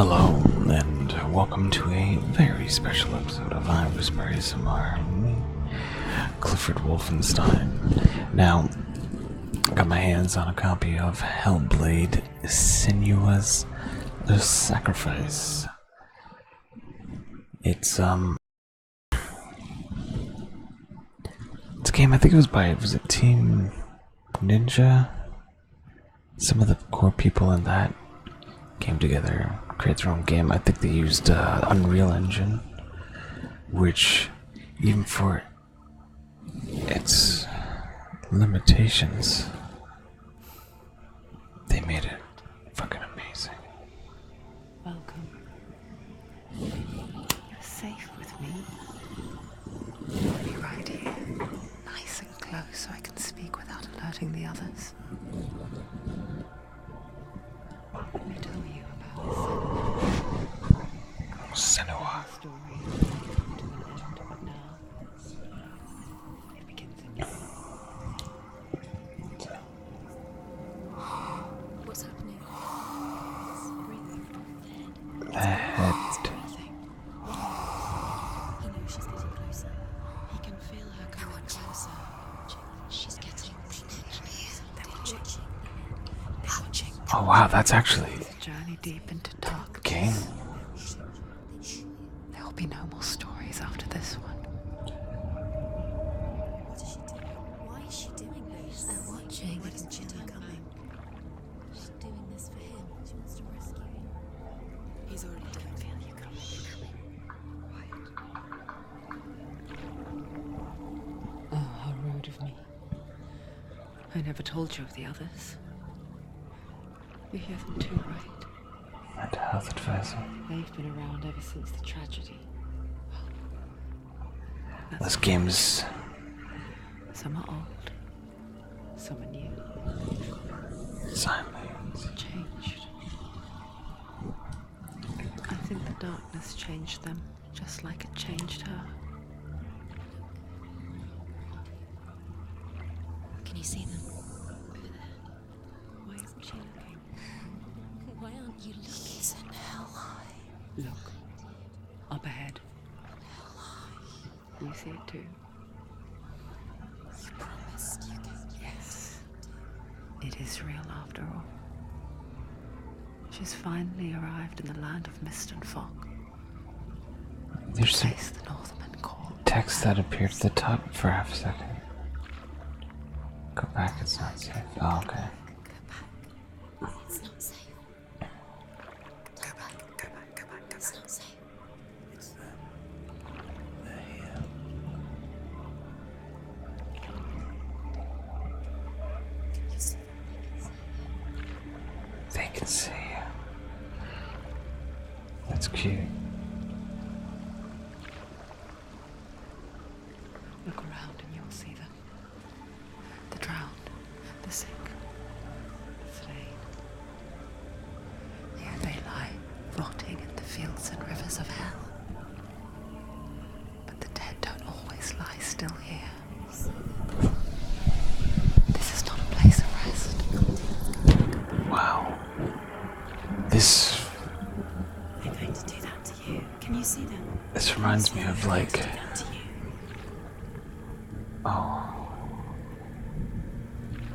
Hello, and welcome to a very special episode of iWhisperASMR. Clifford Wolfenstein. Now, I got my hands on a copy of Hellblade, Senua's The Sacrifice. It's a game, I think it was it Team Ninja? Some of the core people in that came together, create their own game. I think they used Unreal Engine, which, even for its limitations, they made it fucking amazing. Welcome. You're safe with me. I'll be right here, nice and close, so I can speak without alerting the others. Let me tell you about Senua. the story to an end, but now it begins anew. What's happening? The head. He knows she's getting closer. He can feel her coming closer. She's getting closer. They're watching. They're watching. Oh wow, that's actually It's a journey deep into darkness. a game. There will be no more stories after this one. What is she doing? Why is she doing this? They're watching. Why doesn't she know coming? She's doing this for him. She wants to rescue him. He's already dead. I feel you coming. Oh, how rude of me. I never told you of the others. You hear them too, right? Mental health advisor. They've been around ever since the tragedy. This game's Some are old, some are new, silence. changed. I think the darkness changed them, just like it changed her. Can you see them? Over there. Why isn't she looking? Why aren't you looking? He's in hell high. Look, up ahead. You see it too? You promised you could. Yes. It is real after all. She's finally arrived in the land of mist and fog. There's some Place the Northmen call. text that appeared at the top for half a second. Go back, it's not safe. Oh, okay. Go back. It's not safe. Go back. Go back. Go back. It's not safe. Can you see them? They can see you. That's cute. Look around and you'll see them. The drowned, the sick, the slain. Here they lie, rotting in the fields and rivers of hell. But the dead don't always lie still here. This is not a place of rest. Wow. This They're going to do that to you. Can you see them? reminds me of like, Do that to you. oh,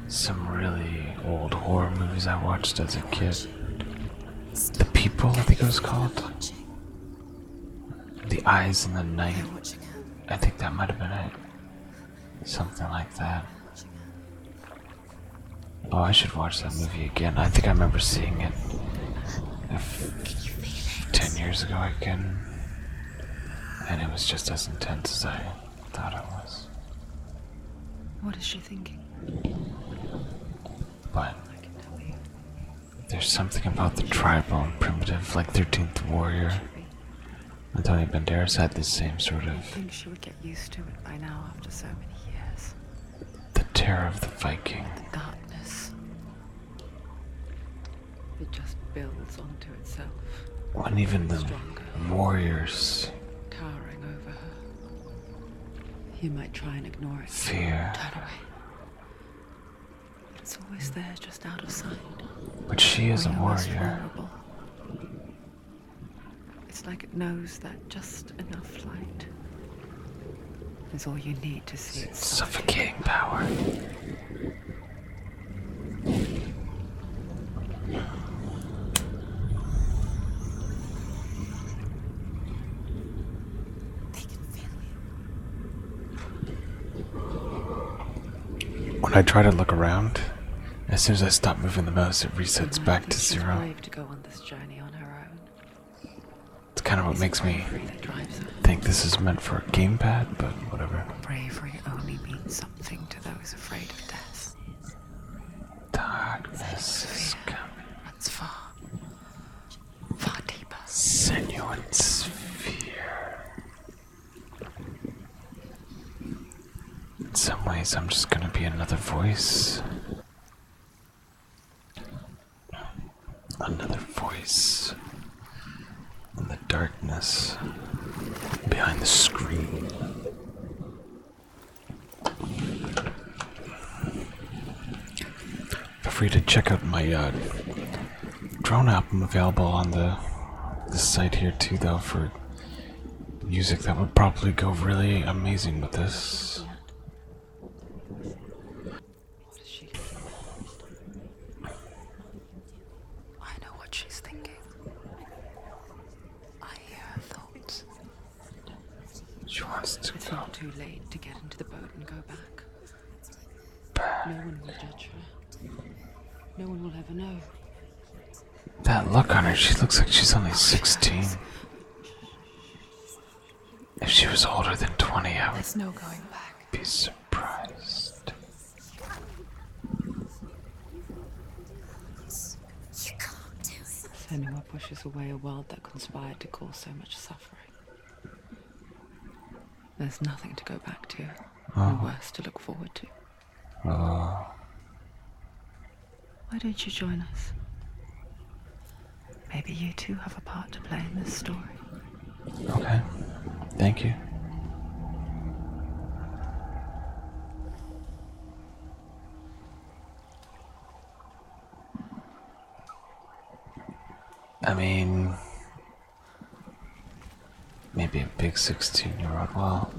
some really old horror movies I watched as a kid. The People, I think it was called. Watching. The Eyes in the Night. They're watching her. I think that might have been it. Something like that. Watching her. Oh, I should watch that movie again. I think I remember seeing it Can you feel it? 10 years ago again. And it was just as intense as I thought it was. What is she thinking? But I can tell you. there's something about the tribal and primitive, like 13th Warrior. Antonio Banderas had this same sort I of think she would get used to it by now after so many years. the terror of the Viking. The darkness. It just builds onto itself, When even the stronger, warriors towering over her. You might try and ignore it. fear. Turn away. It's always there, just out of sight. But she is a When you're most warrior. vulnerable. like it knows that just enough light is all you need to see its Suffocating power. When I try to look around, as soon as I stop moving the mouse, it resets back to She's 0. brave to go on this journey on her own. It's kind of what makes me Bravery that drives her. think this is meant for a gamepad, but whatever. Bravery only means something to those afraid of death. Darkness is coming. Runs far, far deeper. Senua sphere. In some ways, I'm just gonna be another voice. Another voice in the darkness behind the screen. Feel free to check out my drone album available on this site here too, though, for music that would probably go really amazing with this. What is she? I know what she's thinking. I hear her thoughts. She wants to It's go not too late to get into the boat and go back. back. No one will judge her. No one will ever know. That look on her, she looks like she's only 16. If she was older than 20, I would There's no going back. be surprised. You can't do it. Senua pushes away a world that conspired to cause so much suffering. There's nothing to go back to, and worse to look forward to. Why don't you join us? Maybe you too have a part to play in this story. Okay, thank you. I mean, maybe a big 16-year-old. Well,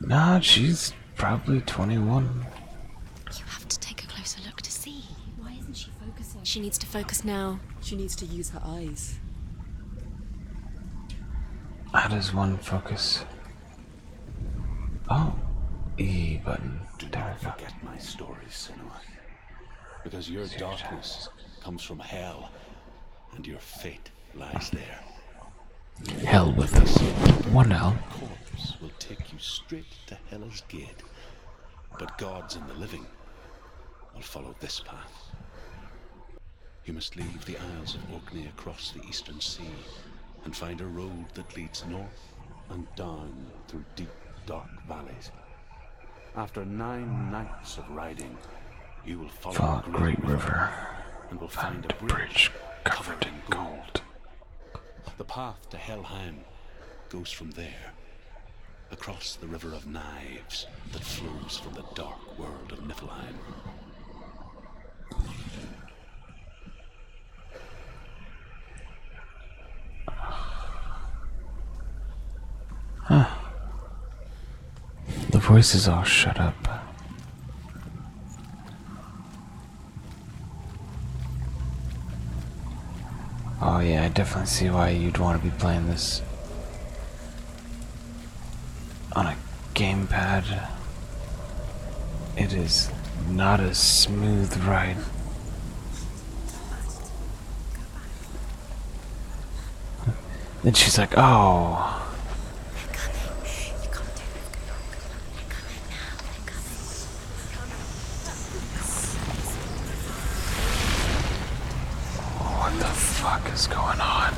nah, she's probably 21. You have to take a closer look to see. Why isn't she focusing? She needs to focus now. She needs to use her eyes. How does one focus? Oh, E button. Do There not we go. forget my stories, Senua. Because your darkness comes from hell, and your fate lies there. Hell with us. One L. Corpse will take you straight to Hela's gate. But gods and the living will follow this path. You must leave the Isles of Orkney across the eastern sea and find a road that leads north and down through deep, dark valleys. After 9 nights of riding, you will follow A great river. and will Find find a bridge covered in gold. The path to Helheim goes from there, across the river of knives that flows from the dark world of Niflheim. The voice is all shut up. Oh yeah, I definitely see why you'd want to be playing this on a gamepad. It is not a smooth ride. Then she's like, oh. What the fuck is going on?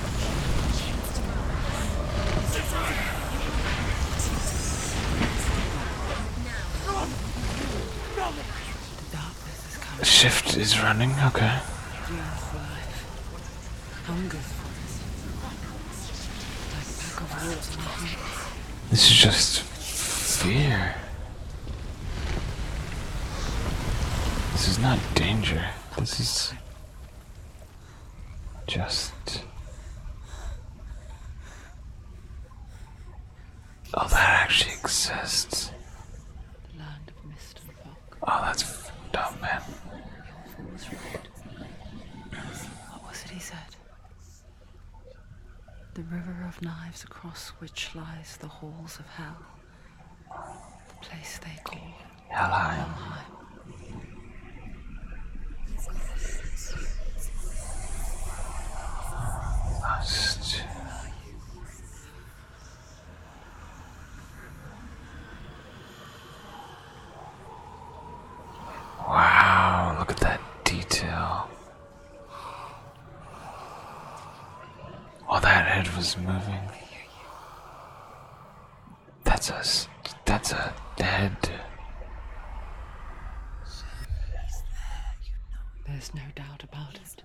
The darkness is coming. Shift is running, okay. Yearns for life. Hungers for it. Like a pack of wolves on a hunt. This is just fear. This is not danger. This is just Oh, that actually exists. The land of mist and fog. Oh, that's fucked up, man. The awful was right. What was it he said? The river of knives across which lies the halls of hell. The place they call Helheim. Helheim. Lost. Wow, look at that detail. Oh, that head was moving. That's a head. There's no doubt about it.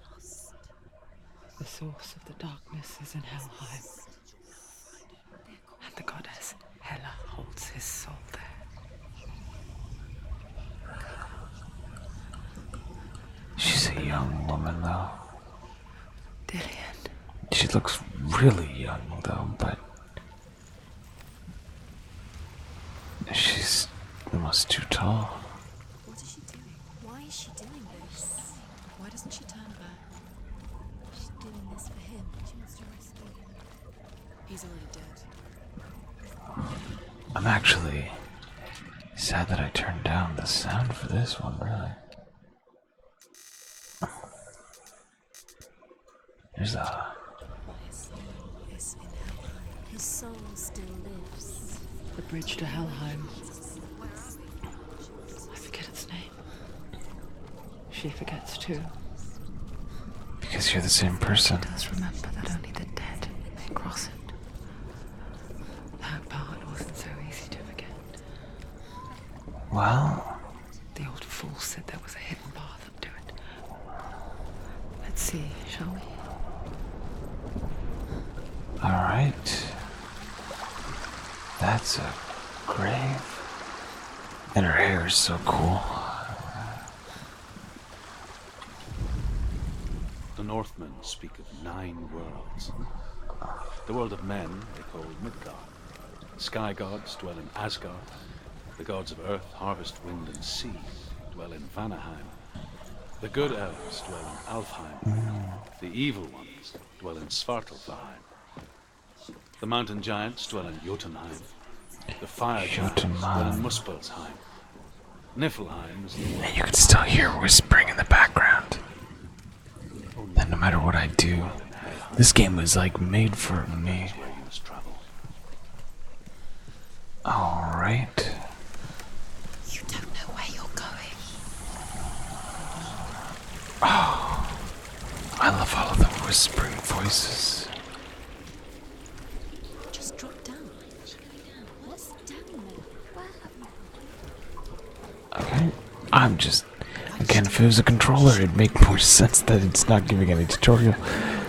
The source of the darkness is in Helheim. And the goddess Hela holds his soul there. She's a young woman, though. Dillian. She looks really young, though, but she's almost too tall. What is she doing? Why is she doing this? Why doesn't she turn back? She's doing this for him. She wants to rescue him. He's already dead. I'm actually sad that I turned down the sound for this one, really. There's a... Is in Helheim. His soul still lives. The bridge to Helheim. I forget its name. She forgets too. Because you're the same person. Does remember that only the dead may cross it. That part wasn't so easy to forget. Well, The old fool said there was a hidden path up to it. Let's see, shall we? alright. That's a grave. And her hair is so cool. The Northmen speak of 9 worlds. The world of men they call Midgard. Sky gods dwell in Asgard. The gods of earth, harvest, wind, and sea dwell in Vanaheim. The good elves dwell in Alfheim. The evil ones dwell in Svartalfheim. The mountain giants dwell in Jotunheim. The fire giants dwell in Muspelheim. Niflheim is the And you can still hear whispering in the background. And no matter what I do, this game was like made for me. where you must travel. Alright. You don't know where you're going. I love all of the whispering voices. Just drop down. What's down there? Where have you... Okay. I'm just... Again, if it was a controller, it'd make more sense that it's not giving any tutorial.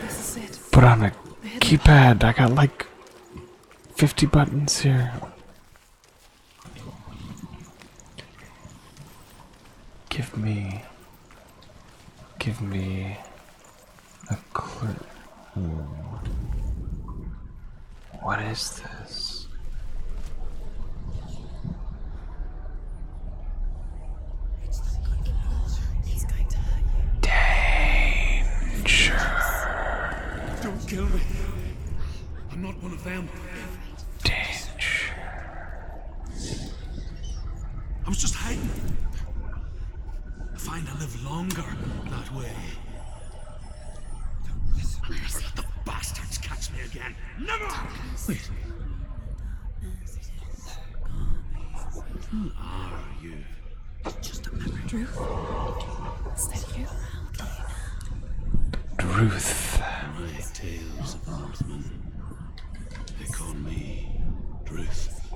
This is it. But on a keypad, I got like 50 buttons here. Give me a clue. What is this? He's going to hurt you. Danger. Don't kill me. I'm not one of them. Danger. I was just hiding. I find I live longer that way. Never let the bastards catch me again. Never! Wait. Who are you? Just a memory. Drew? Is that you? Druth. My tales of Northmen. They call me Druth.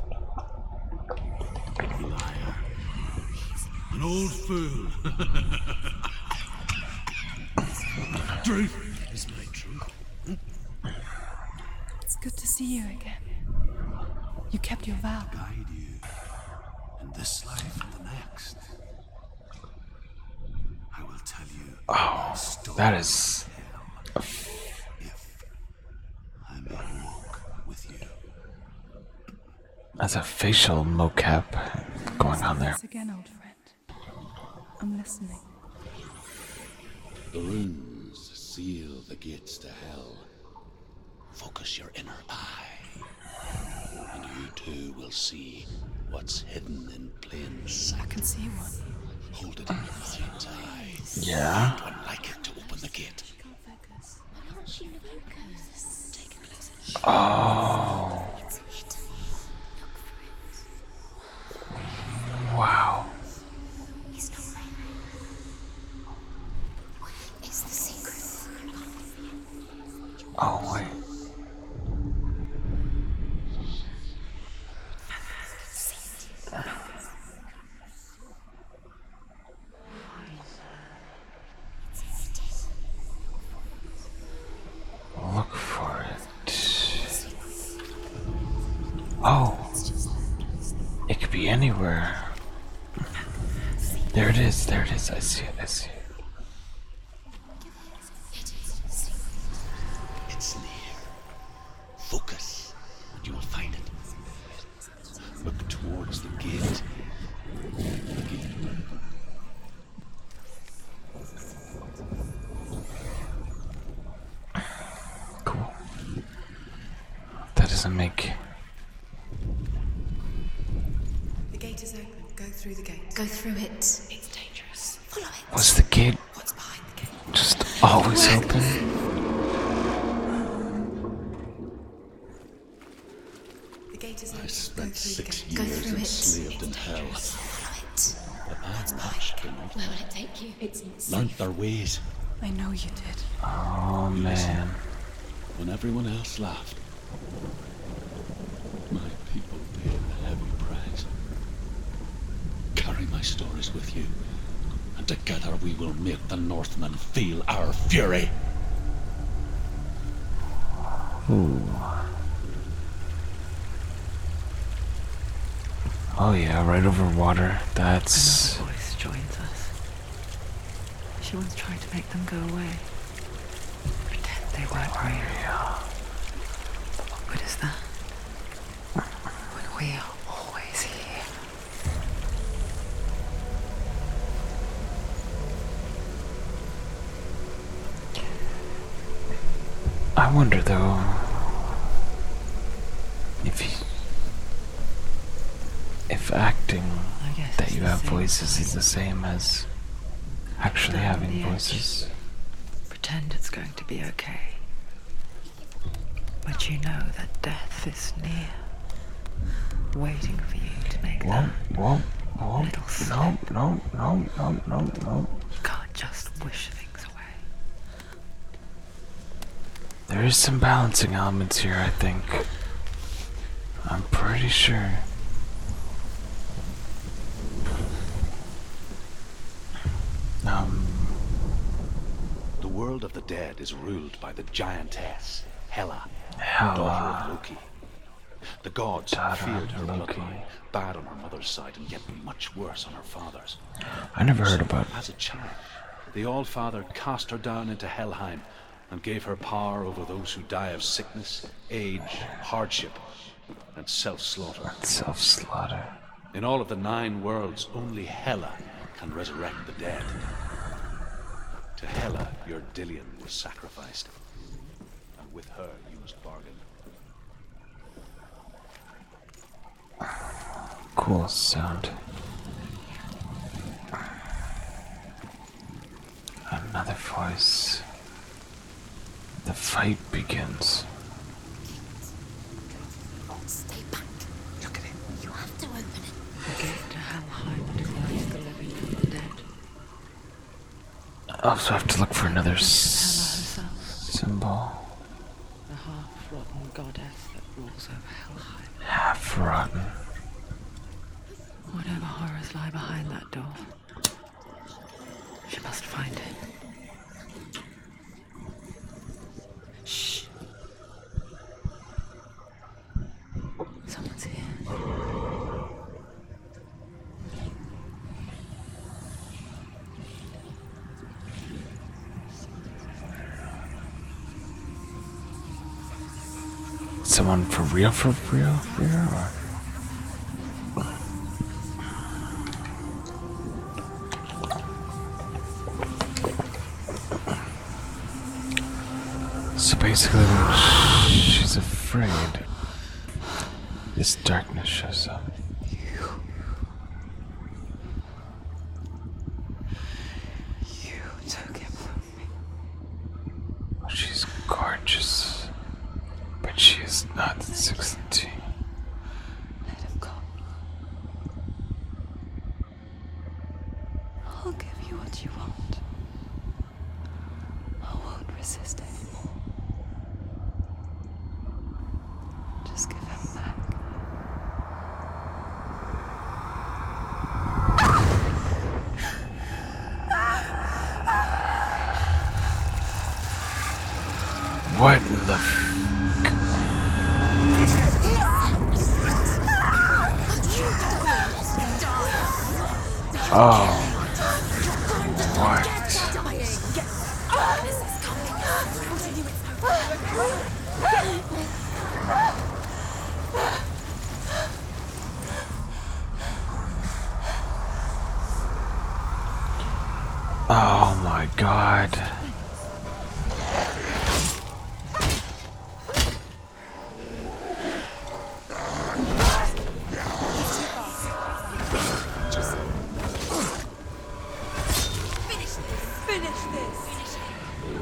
Liar. An old fool. Druth is my truth. It's good to see you again. You kept your vow. Guide you in this life and the next. I will tell you my story. That is... If I may walk with you. That's a facial mocap going on there. Once again, old friend. I'm listening. The runes seal the gates to hell. Focus your inner eye, and you too will see what's hidden in plain sight. I can see one. Hold it in your mind's eye. Yeah. Find one like it to open the gate. Can't focus. Why can't she focus? Take a closer. Oh. It's hidden. Look for it. Wow. He's not there. Where is the secret? Oh, wait. Look for it. Oh. It could be anywhere. There it is, there it is. I see it, I see it. It's near. Focus, and you will find it. Look towards the gate. Cool. That doesn't make... The gate is open. Go through the gate. Go through it. It's dangerous. Follow it. Was the gate What's behind the gate? just always open? The gate is I open. spent Go through the 6 gate. Go years through it. enslaved in hell, Follow it. but I watched them Where will it take you? It's not safe. learned their ways. I know you did. Oh, man. When everyone else laughed, my people paid the heavy price. Carry my stories with you, and together we will make the Northmen feel our fury. Ooh. Oh yeah, right over water. That's... Another voice joins us. She once tried to make them go away. Pretend they weren't real. But what good is that? When we are always here. I wonder though, if acting I guess that it's you the have same voices is size. the same as actually Down having the edge. voices. Pretend it's going to be okay. But you know that death is near. Waiting for you to make Whoa, that whoa, whoa, little no, slip. no, no, no, no, no. You can't just wish things away. There is some balancing elements here, I think. I'm pretty sure. The world of the dead is ruled by the giantess, Hela, Hela. daughter of Loki. The gods Daughter feared of her Loki. bloodline, bad on her mother's side and yet much worse on her father's. I never heard about As a child, the All-Father cast her down into Helheim and gave her power over those who die of sickness, age, hardship, and self-slaughter. self-slaughter. In all of the 9 worlds, only Hela can resurrect the dead. To Hela, your Dillion was sacrificed, and with her you must bargain. Cool sound. Another voice. The fight begins. Stay back. Look at it. You have to open it. The gate to Helheim divides the living from the dead. I also have to look for another Hela herself, symbol. the half-rotten goddess that rules over Helheim. Half rotten. Whatever horrors lie behind that door, she must find it. Shh. Someone's here. Someone for real, or? So basically, when she's afraid, this darkness shows up. You took him from me. She's gorgeous, but she is not 16. Let him go. I'll give you what you want. I won't resist anymore. Just give him back. What in the Oh. What? Oh my god.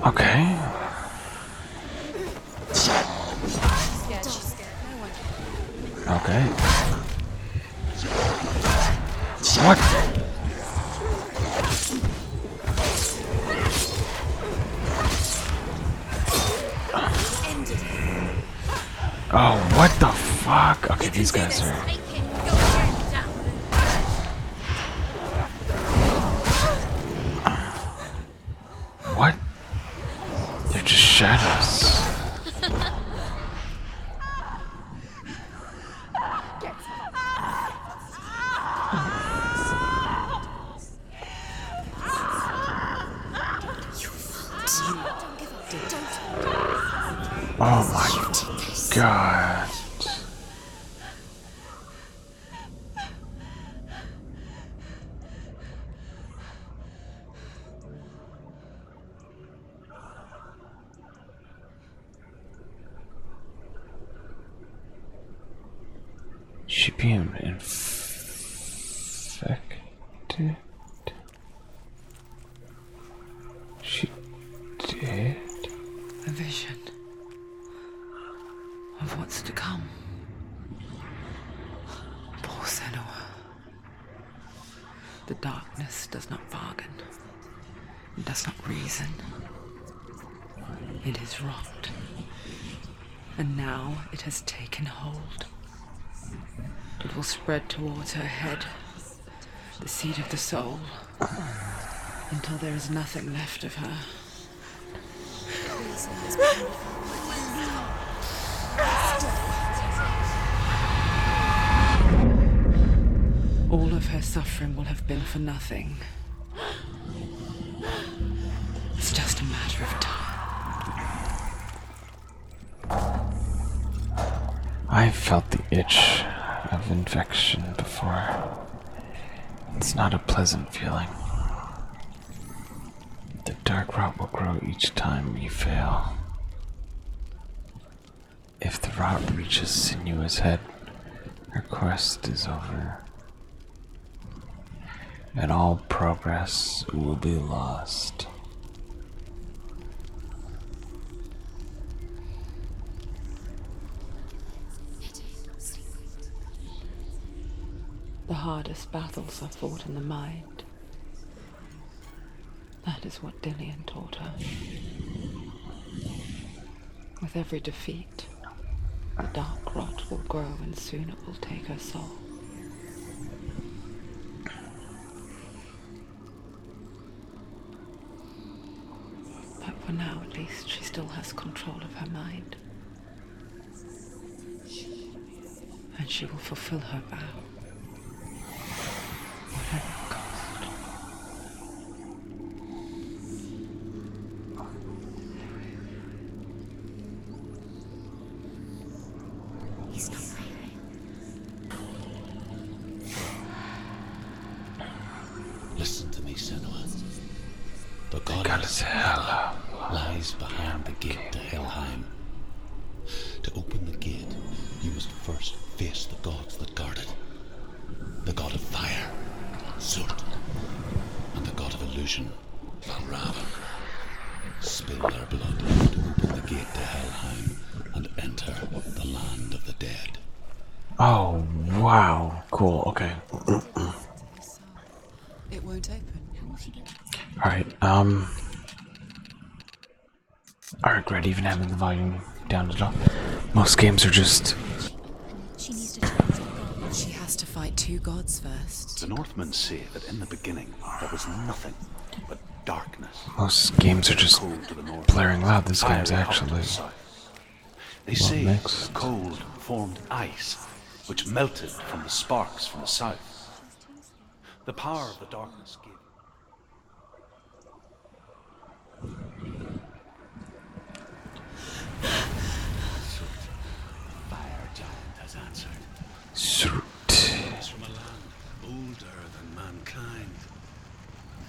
Okay. Okay. What? Oh, what the fuck? Okay, these guys are... What? They're just shadows. Oh my god. She being infected? She did? A vision of what's to come. Poor Senua. The darkness does not bargain. It does not reason. It is wrought. And now it has taken hold. It will spread towards her head, the seat of the soul, until there is nothing left of her. All of her suffering will have been for nothing. It's just a matter of time. I felt the itch of infection before. It's not a pleasant feeling. The dark rot will grow each time you fail. If the rot reaches Senua's head, her quest is over. And all progress will be lost. The hardest battles are fought in the mind. That is what Dillian taught her. With every defeat, the dark rot will grow and soon it will take her soul. But for now, at least, she still has control of her mind. And she will fulfill her vow. Whatever it costs. He's not breathing. Listen to me, Senua. The God goddess is hell. lies behind the gate to Helheim. To open the gate, you must first face the gods that guard it. The god of fire, Surt, and the god of illusion, Valravan. Spill their blood to open the gate to Helheim and enter the land of the dead. Oh, wow. Cool, okay. It won't open. Alright, I regret even having the volume down at all. Most games are just... She needs to challenge the god. She has to fight two gods first. The Northmen say that in the beginning there was nothing but darkness. Most games are just Cold to the north, blaring loud. This game's fiery hot to actually... the south. They say mixed. cold formed ice, which melted from the sparks from the south. The power of the darkness gave. Fire giant has answered. Surt. It's from a land older than mankind.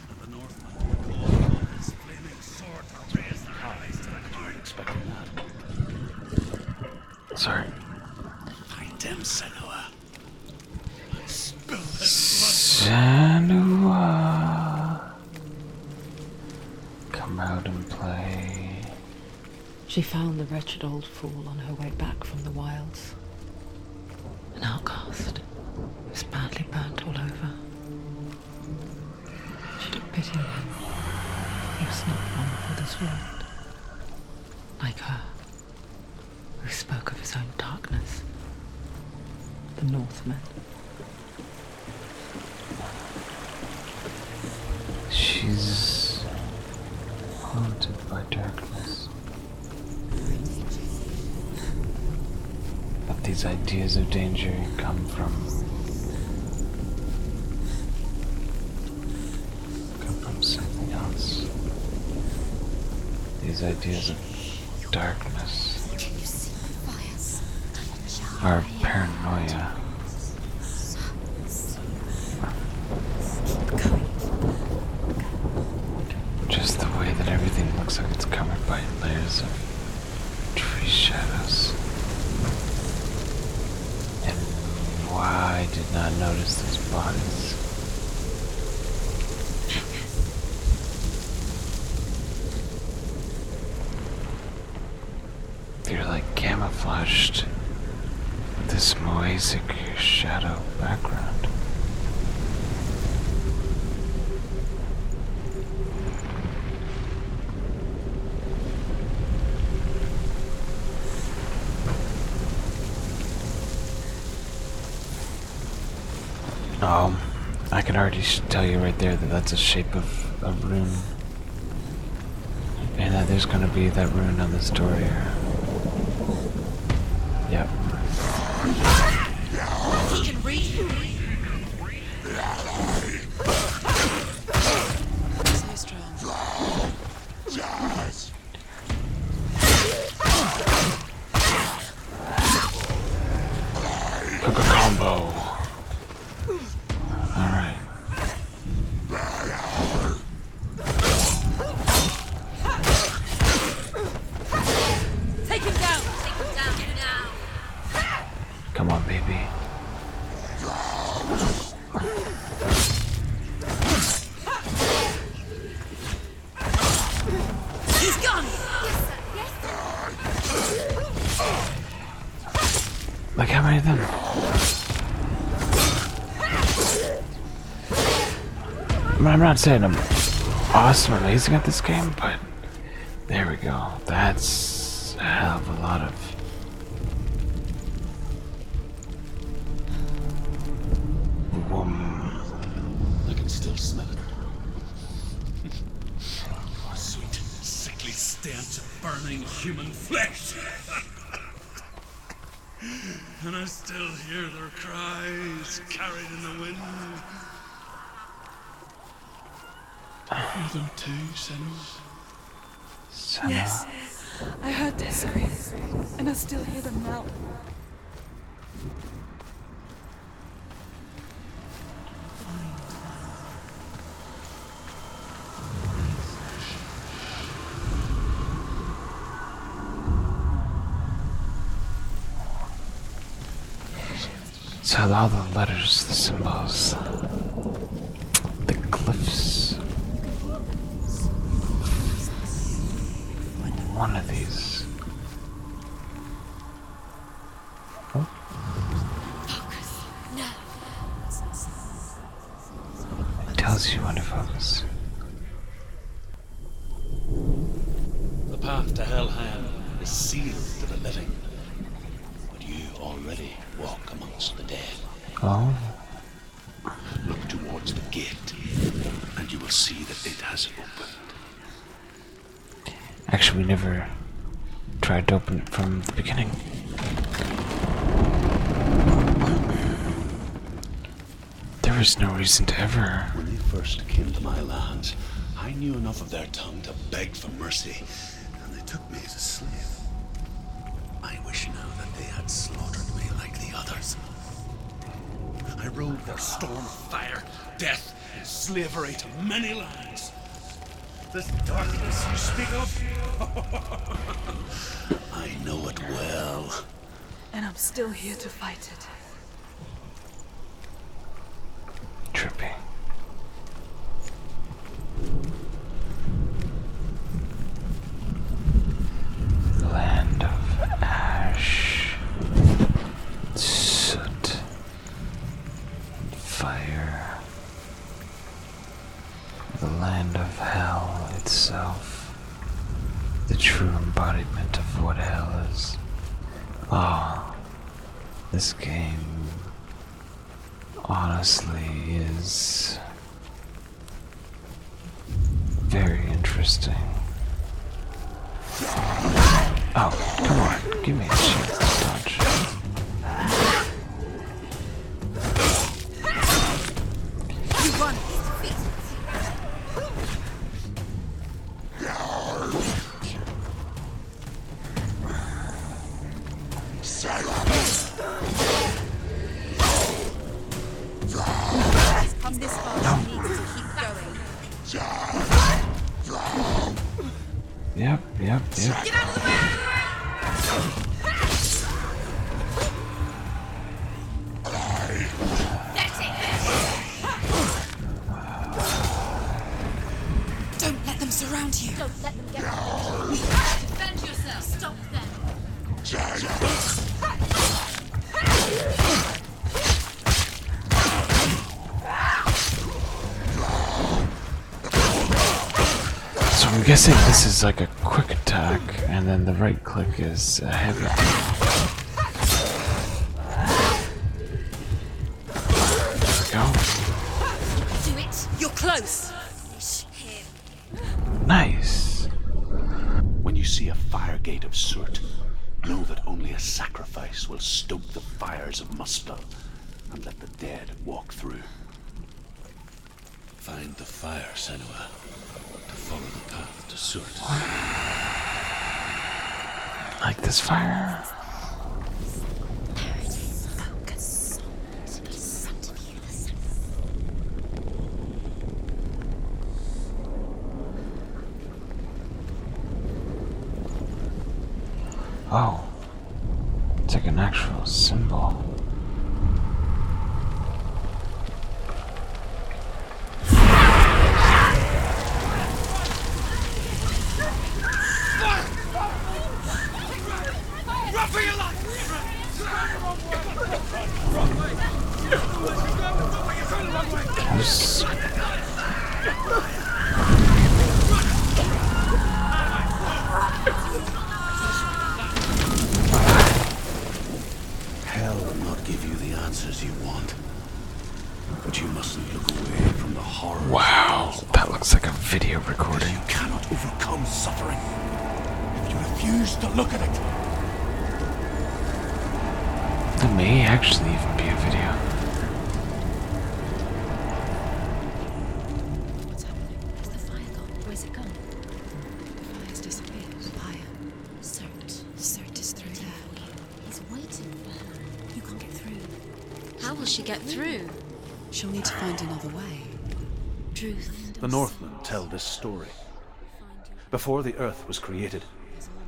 And the Northmen call on his flaming sword to raise their eyes to the cloud. Expecting that. Sorry. Find him, Senua. And spill his blood. Senua. Come out and play. She found the wretched old fool on her way back from the wilds. An outcast. He was badly burnt all over. She took pity on him. He was not one for this world. Like her, who spoke of his own darkness. The Northmen. She's haunted by darkness. But these ideas of danger come from something else. These ideas of darkness are paranoia. Just the way that everything looks like it's covered by layers of tree shadows. And why I did not notice those bodies? They're like camouflaged with this mosaic shadow background. I can already tell you right there that that's a shape of a rune. And that there's gonna be that rune on this door here. Yep. He can read. So strong. Cook a combo. Alright. Take him down! Take him down now! Come on, baby. He's gone! Yes, sir. Yes, Like how many of them? I mean, I'm not saying I'm awesome or amazing at this game, but there we go. That's a hell of a lot of... I can still smell it. A sweet, sickly stench of burning human flesh. And I still hear their cries carried in the wind. Hear them too, Senua? Senua. Yes, I heard their screams, and I still hear them now. So all the letters, the symbols, the glyphs. One of these. Oh. It tells you when to focus. The path to Helheim is sealed to the living, but you already walk amongst the dead. Oh. Look towards the gate, and you will see that it has opened. Actually, we never tried to open it from the beginning. There was no reason to ever. When they first came to my lands, I knew enough of their tongue to beg for mercy, and they took me as a slave. I wish now that they had slaughtered me like the others. I rode their storm of fire, death, and slavery to many lands. This darkness you speak of? I know it well. And I'm still here to fight it. Trippy. Land of ash, soot, fire. The land of hell itself. The true embodiment of what hell is. Oh, this game honestly is very interesting. Oh, come on, give me a chance to dodge. You won. Come this far, she needs to keep going. Yep. Get out of the way! That's it! Don't let them surround you. Don't let them get defend yourself! Stop them! So I'm guessing this is like a quick attack, and then the right click is a heavy attack. There we go. Do it! You're close. Finish him. Nice. When you see a fire gate of soot, know that only a sacrifice will stoke the fires of Muspel and let the dead walk through. Find the fire, Senua, to follow the path to soot. Like this fire. Focus in front of you. Oh. It's like an actual symbol. Who's... Hell will not give you the answers you want. But you mustn't look away from the horror. Wow, that looks like a video recording. You cannot overcome suffering if you refuse to look at it. That may actually even be a video. What's happening? Has the fire gone? Where's it gone? The fire's disappeared. Fire. Cert. Cert is through there. He's waiting for her. You can't get through. How will she get through? She'll need to find another way. Truth. The Northmen tell this story. Before the earth was created,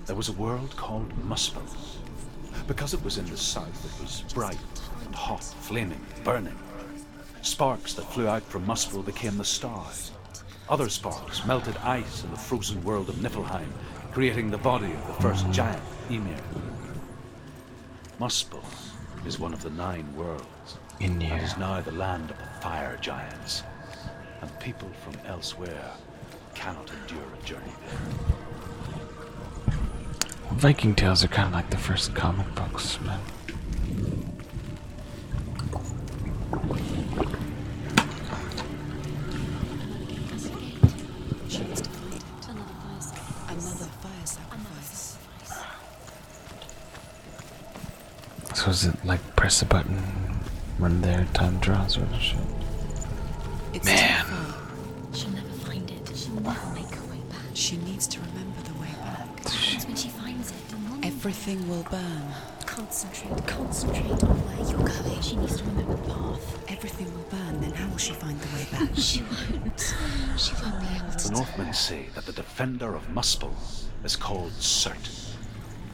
there was a world called Muspel, Because it was in the south, it was bright and hot, flaming, burning. Sparks that flew out from Muspel became the stars. Other sparks melted ice in the frozen world of Niflheim, creating the body of the first giant, Ymir. Muspel is one of the 9 worlds, and is now the land of the fire giants. And people from elsewhere cannot endure a journey there. Viking tales are kind of like the first comic books, man. She needs to find it. Another fire sacrifice. So is it like press a button when their time draws sort of shit? It's Man. too far. She'll never find it. She'll never make her way back. She needs to remember the way back. It's when she finds it. Everything will burn. Concentrate on where you're going. She needs to remember the path. Everything will burn, then how will she find the way back? She won't. She won't be able to. The Northmen say that the defender of Muspel is called Surt,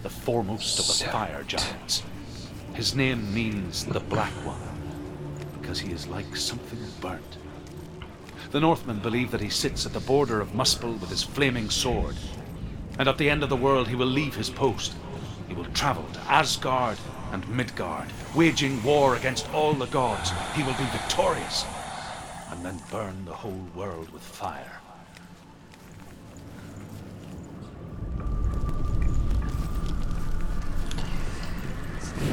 the foremost of the fire giants. His name means the Black One, because he is like something burnt. The Northmen believe that he sits at the border of Muspel with his flaming sword, and at the end of the world he will leave his post. He will travel to Asgard and Midgard, waging war against all the gods. He will be victorious, and then burn the whole world with fire.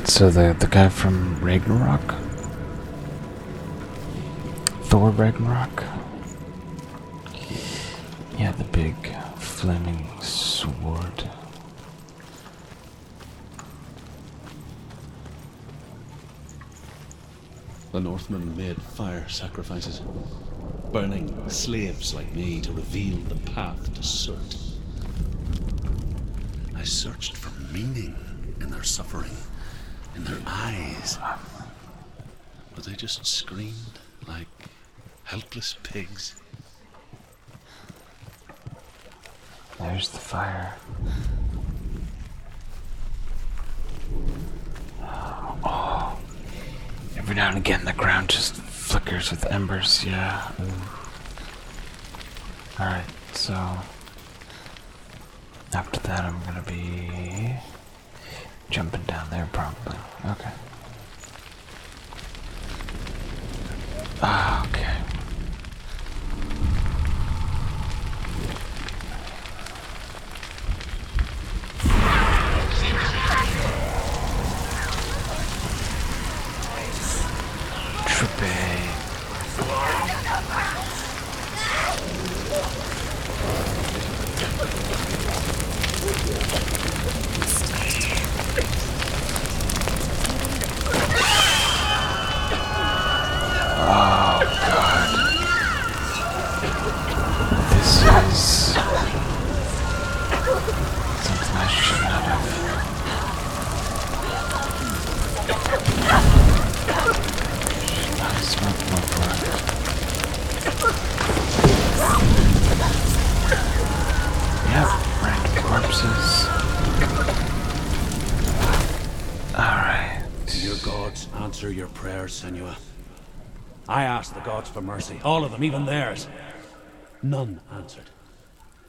So the guy from Ragnarok? Thor Ragnarok? Yeah, the big flaming sword. The Northmen made fire sacrifices, burning slaves like me to reveal the path to Surt. I searched for meaning in their suffering, in their eyes, but they just screamed like helpless pigs. There's the fire. Oh. Every now and again the ground just flickers with embers, yeah. Alright, so after that I'm gonna be jumping down there probably. Okay. Ah, okay. Answer your prayers, Senua. I asked the gods for mercy, all of them, even theirs. None answered.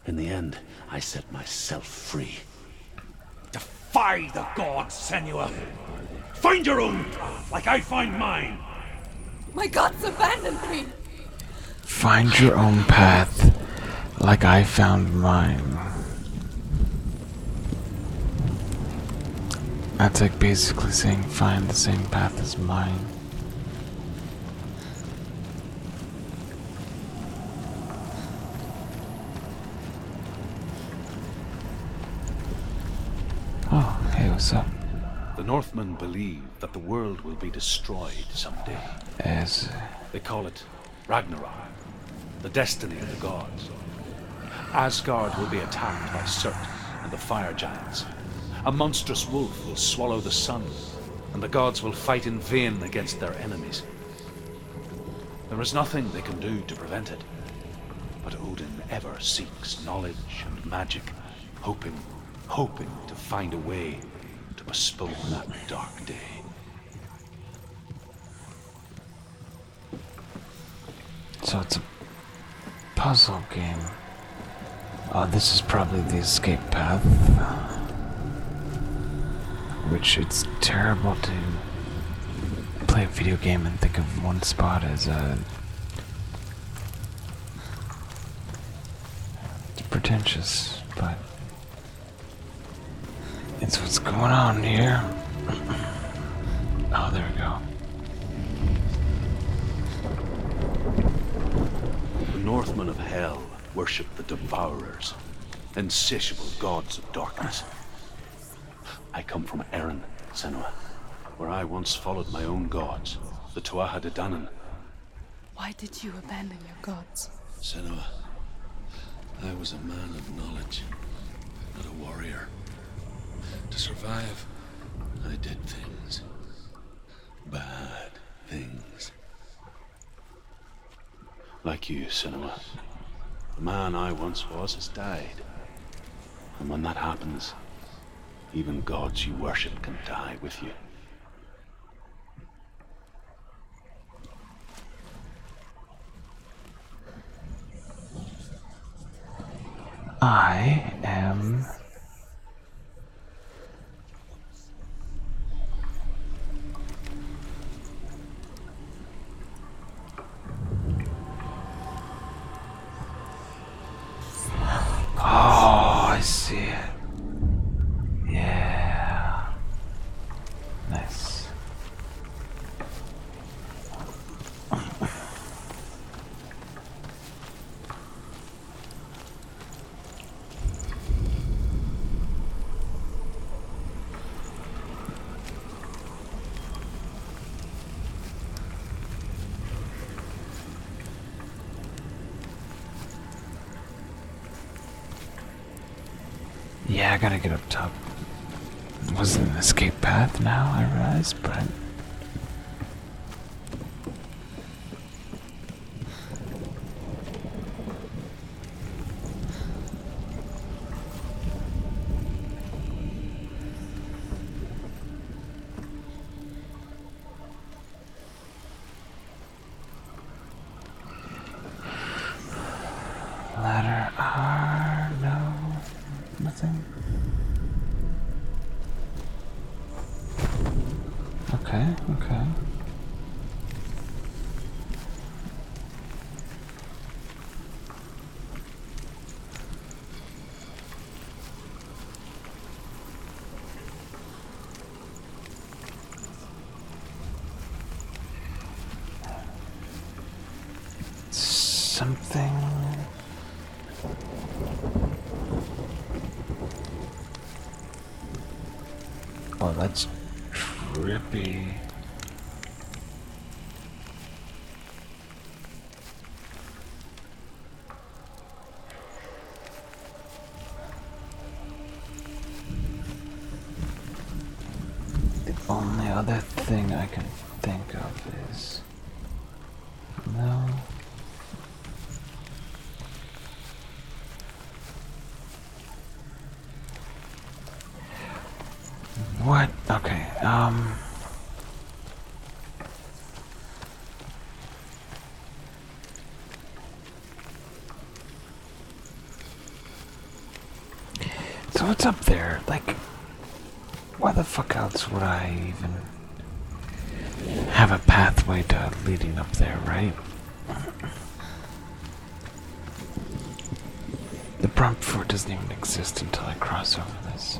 In the end, I set myself free. Defy the gods, Senua! Find your own path, like I find mine! My gods abandoned me! Find your own path, like I found mine. That's like basically saying find the same path as mine. Oh, hey, what's up? The Northmen believe that the world will be destroyed someday. As They call it Ragnarok, the destiny of the gods. Asgard will be attacked by Surt and the fire giants. A monstrous wolf will swallow the sun, and the gods will fight in vain against their enemies. There is nothing they can do to prevent it, but Odin ever seeks knowledge and magic, hoping to find a way to bespoke that dark day. So it's a puzzle game. Oh, this is probably the escape path. Which it's terrible to play a video game and think of one spot as it's pretentious, but it's what's going on here. Oh, there we go. The Northmen of Hell worship the Devourers, insatiable gods of darkness. I come from Erin, Senua, where I once followed my own gods, the Tuatha De Danann. Why did you abandon your gods? Senua, I was a man of knowledge, not a warrior. To survive, I did things. Bad things. Like you, Senua. The man I once was has died. And when that happens, even gods you worship can die with you. I am I see it. Yeah. Nice. Yeah, I gotta get up top. It wasn't an escape path now, I realize, but ladder R, no, nothing. Okay, okay. Something. Oh, that's trippy. The only other thing I can think of is no. What? Okay, so what's up there? Like, why the fuck else would I even have a pathway to leading up there, right? The prompt for it doesn't even exist until I cross over this.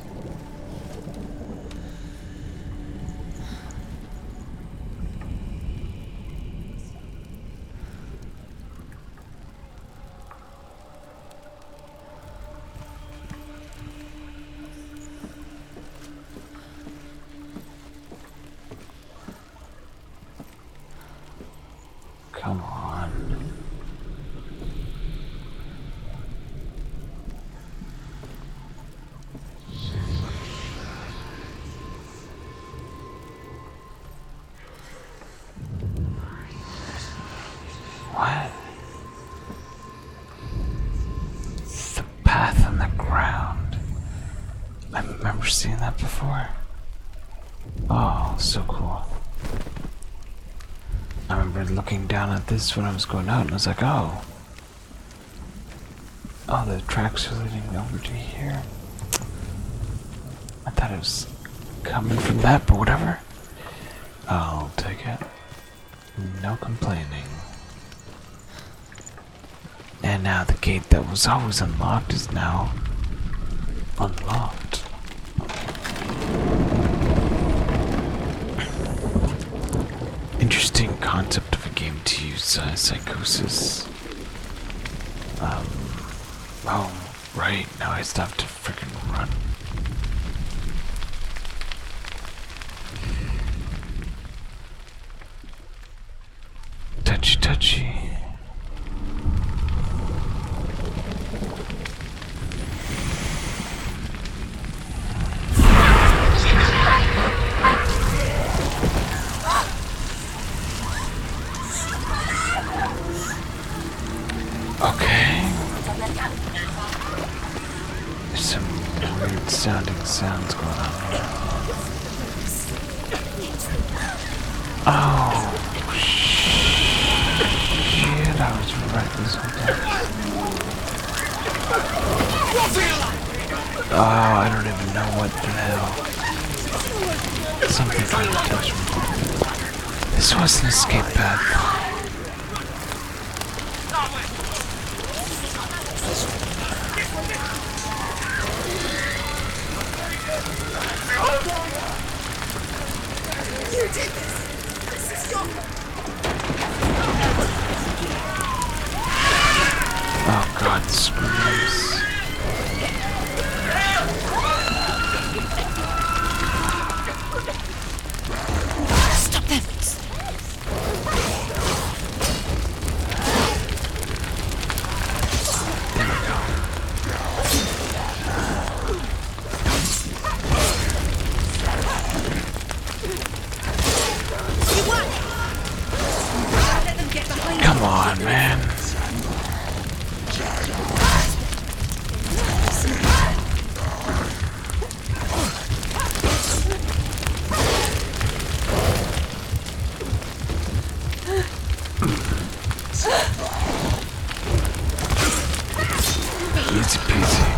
Come on. What? It's the path on the ground. I remember seeing that before. Oh, so cool. I remember looking down at this when I was going out and I was like, oh. Oh, the tracks are leading over to here. I thought it was coming from that, but whatever. I'll take it. No complaining. And now the gate that was always unlocked is now unlocked. Interesting concept of a game to use psychosis. Oh, right, now I still have to freaking run. Touchy, touchy. Okay. There's some weird sounding sounds going on here. Oh, shit, I was right this whole time. Oh, I don't even know what the hell. Something trying to touch me. This was an escape path. You did this! This is your... Oh god, screams. Stop them! There we go. Come on, man. Easy peasy.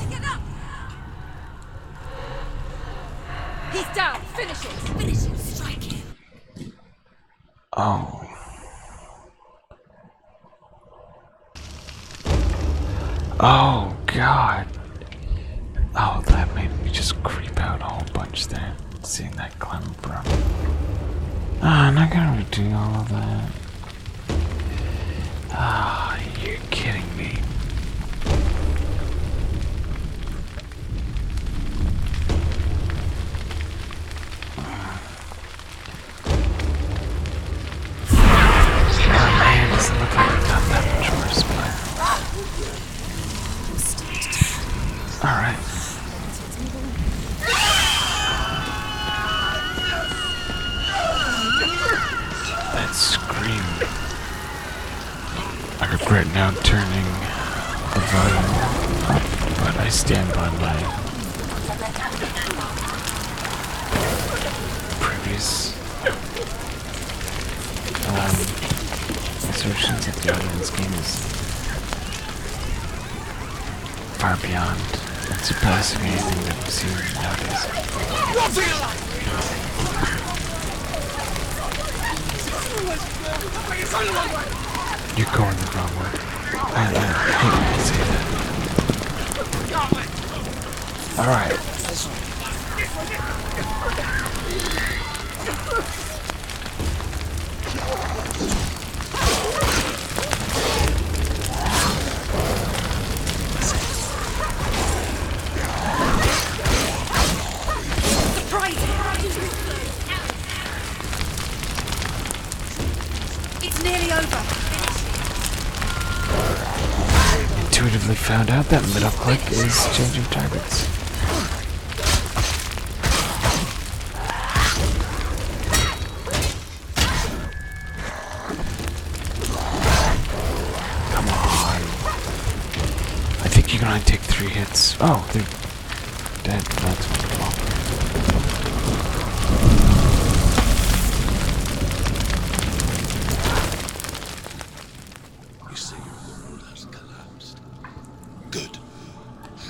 Get up! He's down! Finish it! Finish it! Strike him! Oh. Oh, God. Oh, that made me just creep out a whole bunch there. Seeing that climb bro. Ah, I'm not gonna redo all of that. Ah, you're kidding me. Doesn't look like it got that much worse, but... Alright. That scream. I regret now turning the volume up, but I stand by my previous assertions that the audio in this game is far beyond and surpassing anything that we see nowadays. You're going the wrong way. I hate to say that. Alright. It's nearly over. Intuitively found out that middle click is changing targets. Come on. I think you can only take 3 hits. Oh, they're dead. That's wonderful.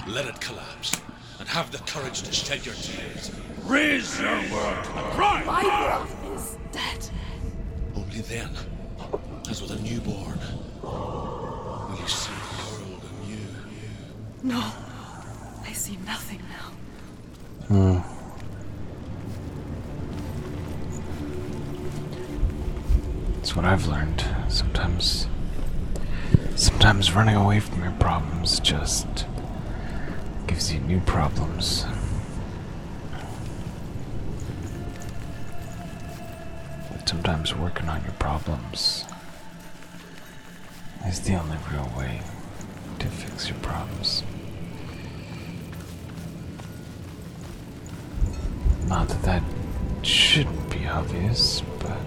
Let it collapse, and have the courage to shed your tears. Raise your word to the cry! My brother is dead. Only then, as with a newborn, will you see the world anew. No, I see nothing now. That's what I've learned. Sometimes running away from your problems just gives you new problems. But sometimes working on your problems is the only real way to fix your problems. Not that that shouldn't be obvious, but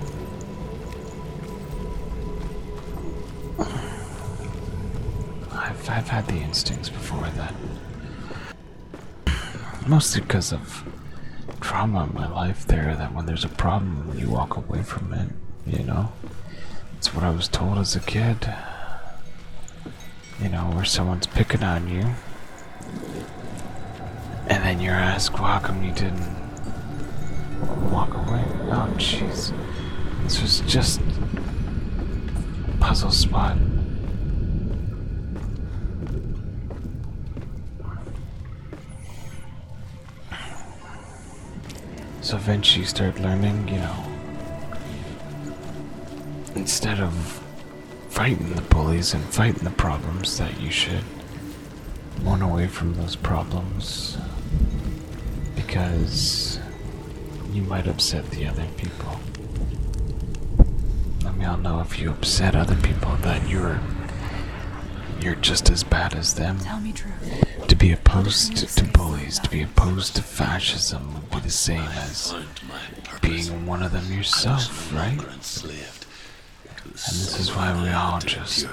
I've had the instincts before that. Mostly because of trauma in my life there, that when there's a problem, you walk away from it, you know? It's what I was told as a kid. You know, where someone's picking on you, and then you're asked, well, how come you didn't walk away? Oh, jeez. This was just a puzzle spot. So eventually you start learning, you know, instead of fighting the bullies and fighting the problems, that you should run away from those problems, because you might upset the other people. And we all know if you upset other people that you're just as bad as them. Tell me true. To be opposed to bullies, to be opposed to fascism would be the same as being one of them yourself, right? And this is why we all just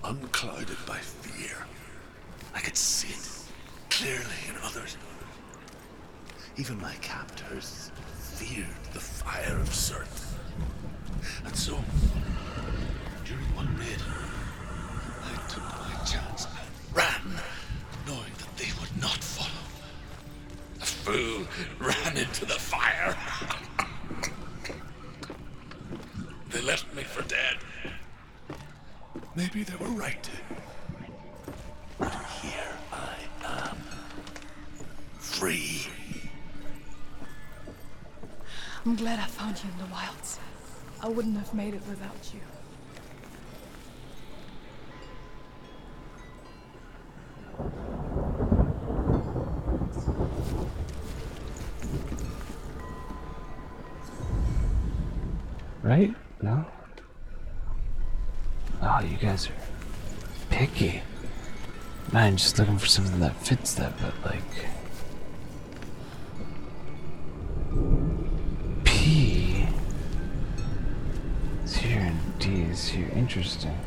unclouded by fear. I could see it clearly in others. Even my captors feared the fire of Sirth. And so, during one raid, I took my chance and ran, knowing that they would not follow. The fool ran into the fire. They left me for dead. Maybe they were right. But here I am, free. I'm glad I found you in the wilds. I wouldn't have made it without you. right? No? Oh, you guys are picky. Man, just looking for something that fits that, but like P is here and D is here. Interesting.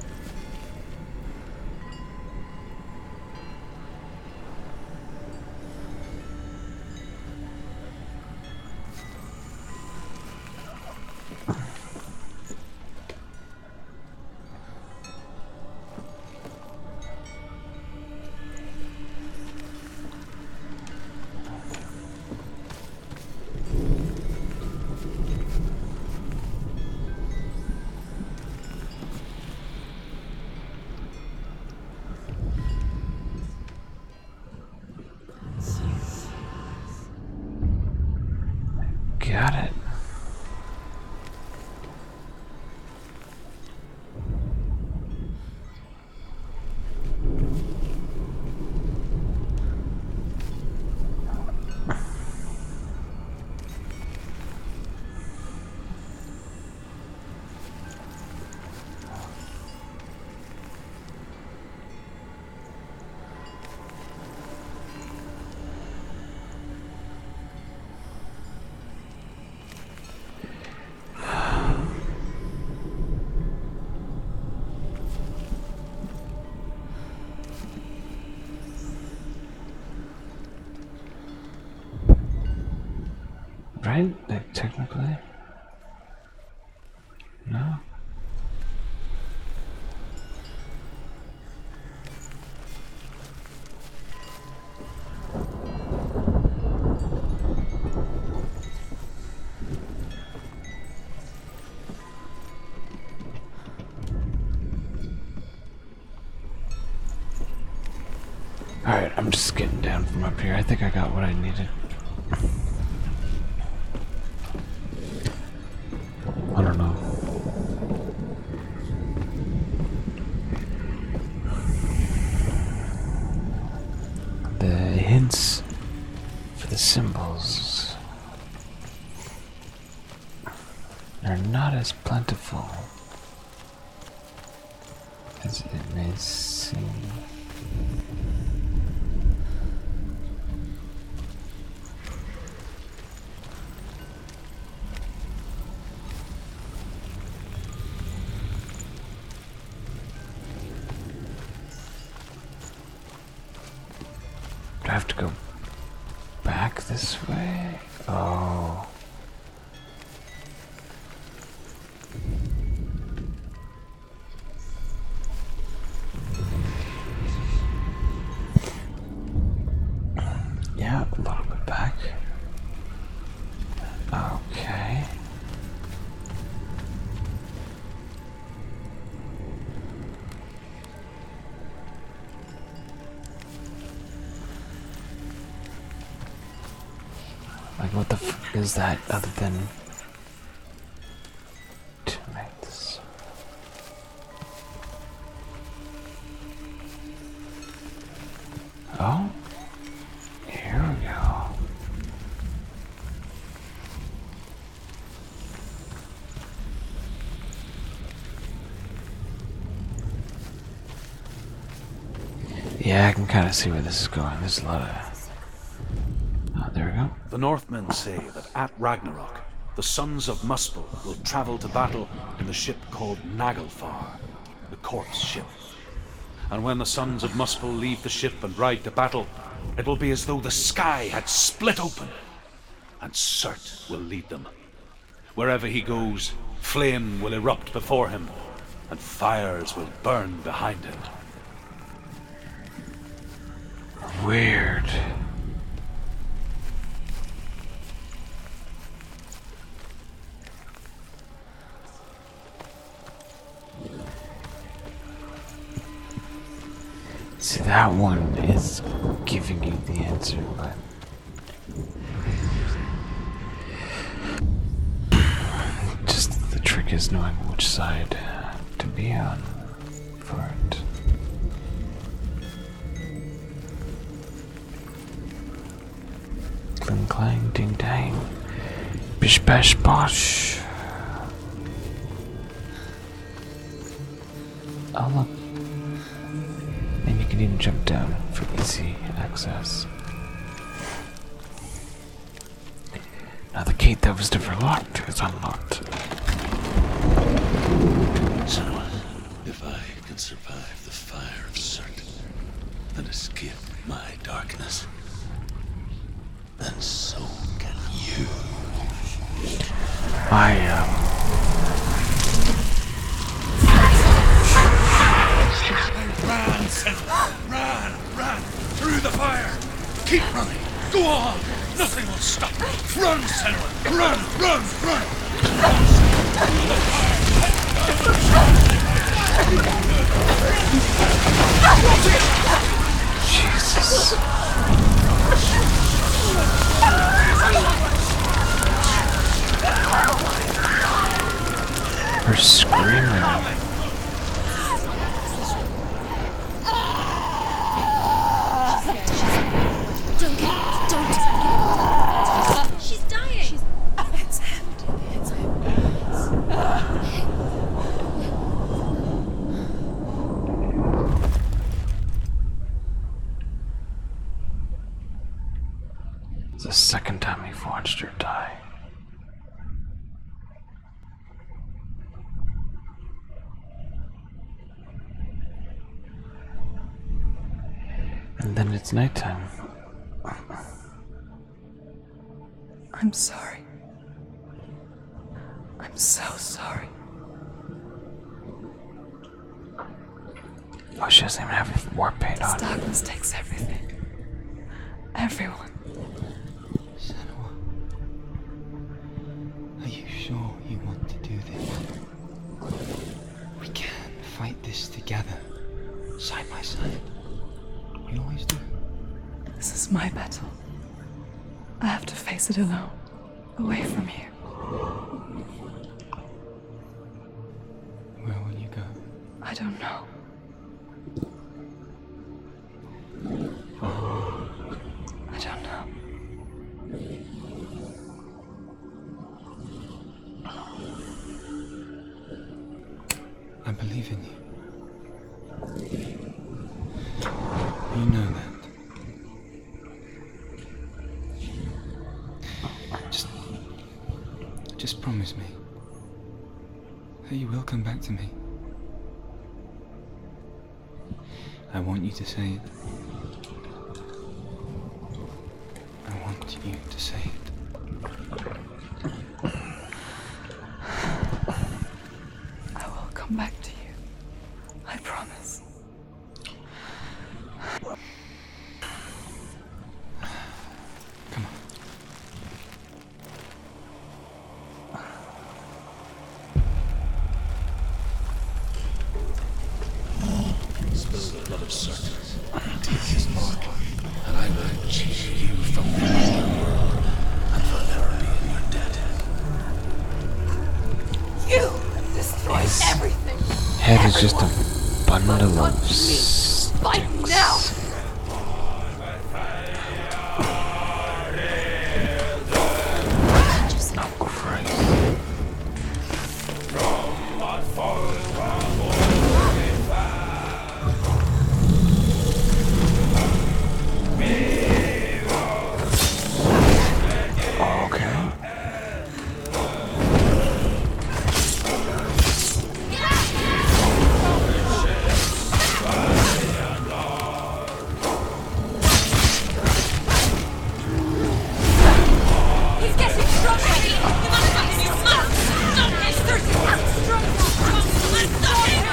Got it. Right? Like, technically? No? Alright, I'm just getting down from up here. I think I got what I needed. I don't know. The hints for the symbols are not as plentiful as it may seem. Do I have to go back this way? Oh. Yeah, a little bit back. Okay. Like, what the f is that other than teammates? Oh, here we go. Yeah, I can kind of see where this is going. There's a lot of... Oh, there we go. The Northmen say that at Ragnarok, the sons of Muspel will travel to battle in the ship called Naglfar, the corpse ship. And when the sons of Muspel leave the ship and ride to battle, it will be as though the sky had split open, and Surt will lead them. Wherever he goes, flame will erupt before him, and fires will burn behind him. Weird. See, that one is giving you the answer, but just the trick is knowing which side to be on for it. Clang clang, ding dang, bish bash bosh. Oh look. And you can even jump down for easy access. Now the gate that was never locked is unlocked. Senua, if I can survive the fire of Surt and escape my darkness, then so can you. Run, Senua! Run! Through the fire! Keep running! Go on! Nothing will stop you! Run, Senua! Run! Through the Jesus. We're screaming. She's dying. It's empty. It's It's the second time you've watched her die. And then it's nighttime. I'm sorry. I'm so sorry. Oh, she doesn't even have war paint This on. darkness takes everything. Everyone. Senua, are you sure you want to do this? can fight this together, side by side. We always do. This is my battle. I have to face it alone, away from you. Where will you go? I don't know. I don't know. I believe in you. You know that. Just promise me that you will come back to me. I want you to say it. I want you to say it. I will come back to you. I promise. Come on. Spill the blood of serpents, take his mark, and I will chase you from the world and forever be in your debt. You destroyed everything. Head is just a bundle of Fight now. Oh, Christ. Okay. He's getting stronger! You must stop him! You must! Stop him! There's stronger! Let's stop him!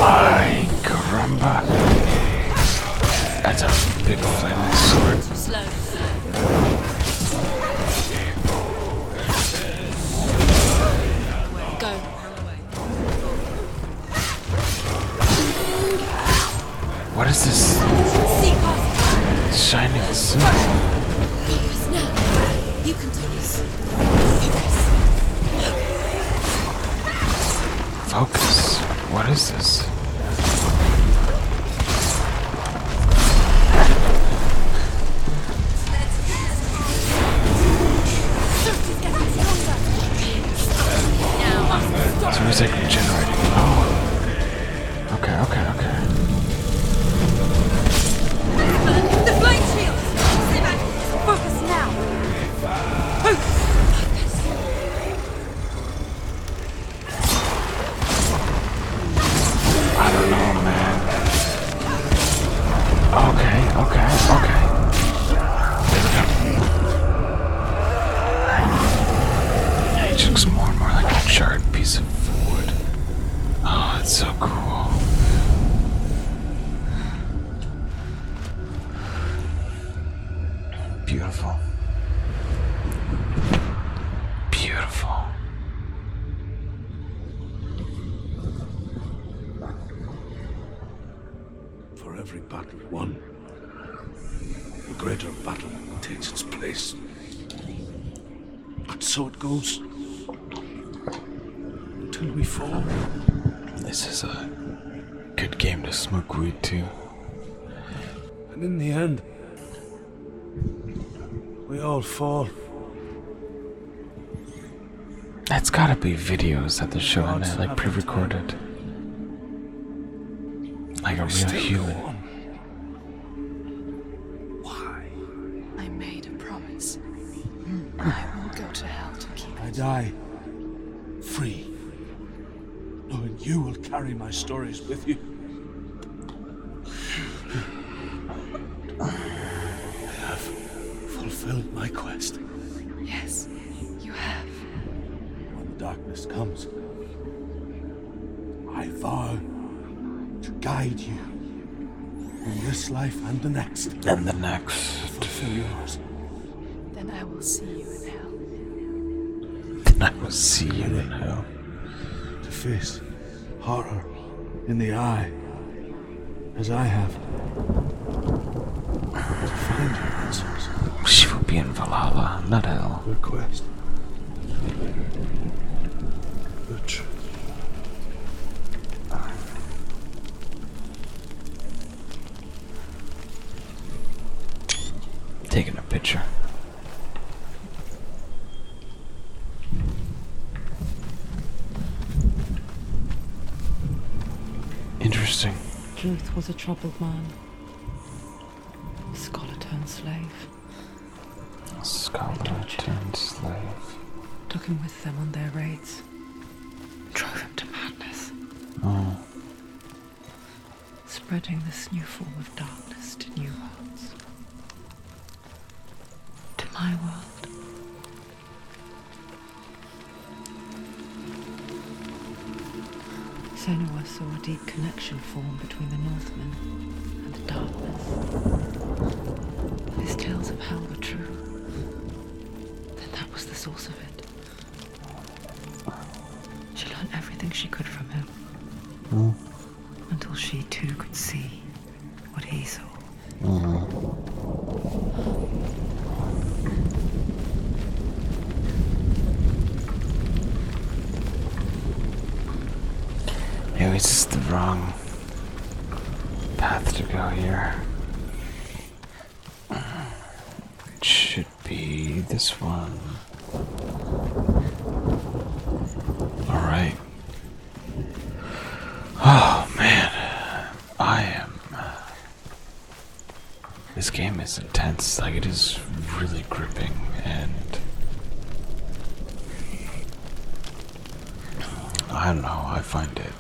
Ay, caramba. That's a big flaming sword. Slow. Go. What is this See past. shining suit? Focus now. You can do this. Focus. Focus. What is this? He's getting stronger. Now. It's music regenerating. Oh. Okay, okay, okay. The flame shield! Stay back! Focus now! Focus! I don't know, man. Okay, okay, okay. There we go. It looks more and more like a charred piece of wood. Oh, it's so cool. Beautiful. Beautiful. For every battle won, a greater battle takes its place. And so it goes. Until we fall. This is a good game to smoke weed to. And in the end, we all fall. That's gotta be videos that they're showing it, like pre-recorded. Like a real Still human. go on. Why? I made a promise. I will go to hell to keep I it. die free, knowing you will carry my stories with you. I have fulfilled my quest. Yes, you have. When the darkness comes, I vow to guide you in this life and the next. And the next. Fulfill yours. Then I will see you in hell. I will see you in hell. To face horror in the eye, as I have. To find your answers. She will be in Valhalla, not hell. Your quest. The truth. Taking a picture. Interesting. Ruth was a troubled man. A scholar turned slave. A scholar turned slave. Took him with them on their raids. Drove him to madness. Oh. Spreading this new form of darkness to new worlds. To my world. Senua saw a deep connection form between the Northmen and the darkness. His tales of hell were true. Then that was the source of it. She learned everything she could from him. Until she too could see what he saw. Maybe it's just the wrong path to go here. It should be this one. Alright. Oh man. I am. This game is intense. Like, it is really gripping, and I don't know. I find it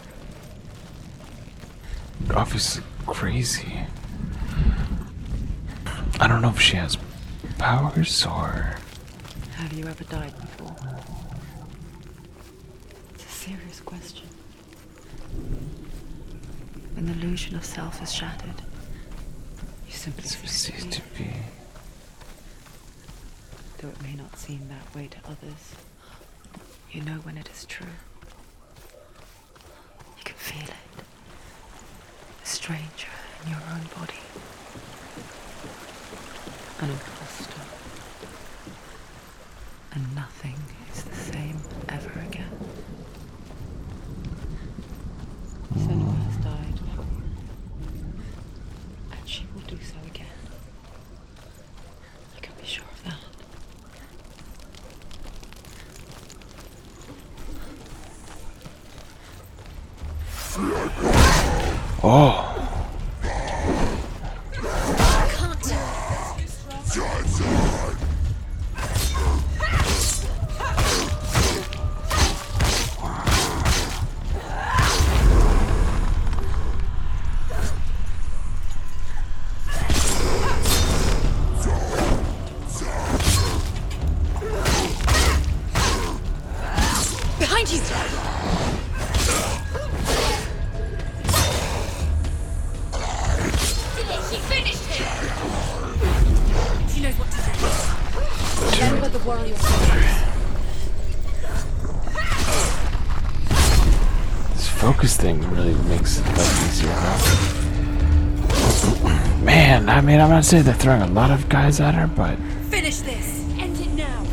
obviously crazy. I don't know if she has powers or... Have you ever died before? It's a serious question. When the illusion of self is shattered, you simply cease to be. Though it may not seem that way to others, you know when it is true. You can feel it. A stranger in your own body. An imposter. And nothing is the same ever again. Senua has died. And she will do so again. You can be sure of that. Oh. Behind you! She finished him! She knows what to do. Remember the warrior's This focus thing really makes life easier, huh? Man, I mean, I'm not saying they're throwing a lot of guys at her, but... Finish this! End it now!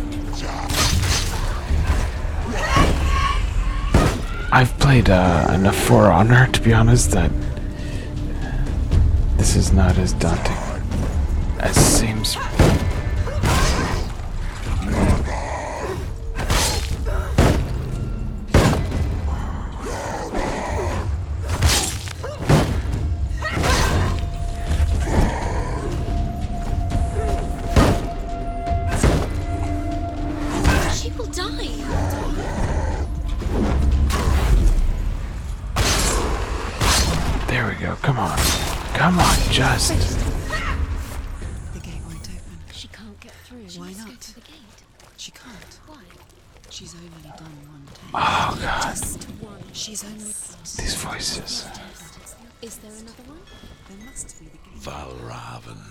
I've played enough For Honor, to be honest, that this is not as daunting as it seems. She will die! There we go, come on. Come on, just... The gate won't open. She can't get through. She Why must go not? to the gate. She can't. Why? She's only done one test. Oh god, Just one. She's only... these voices. Is there another one? There must be the gate. Valravan,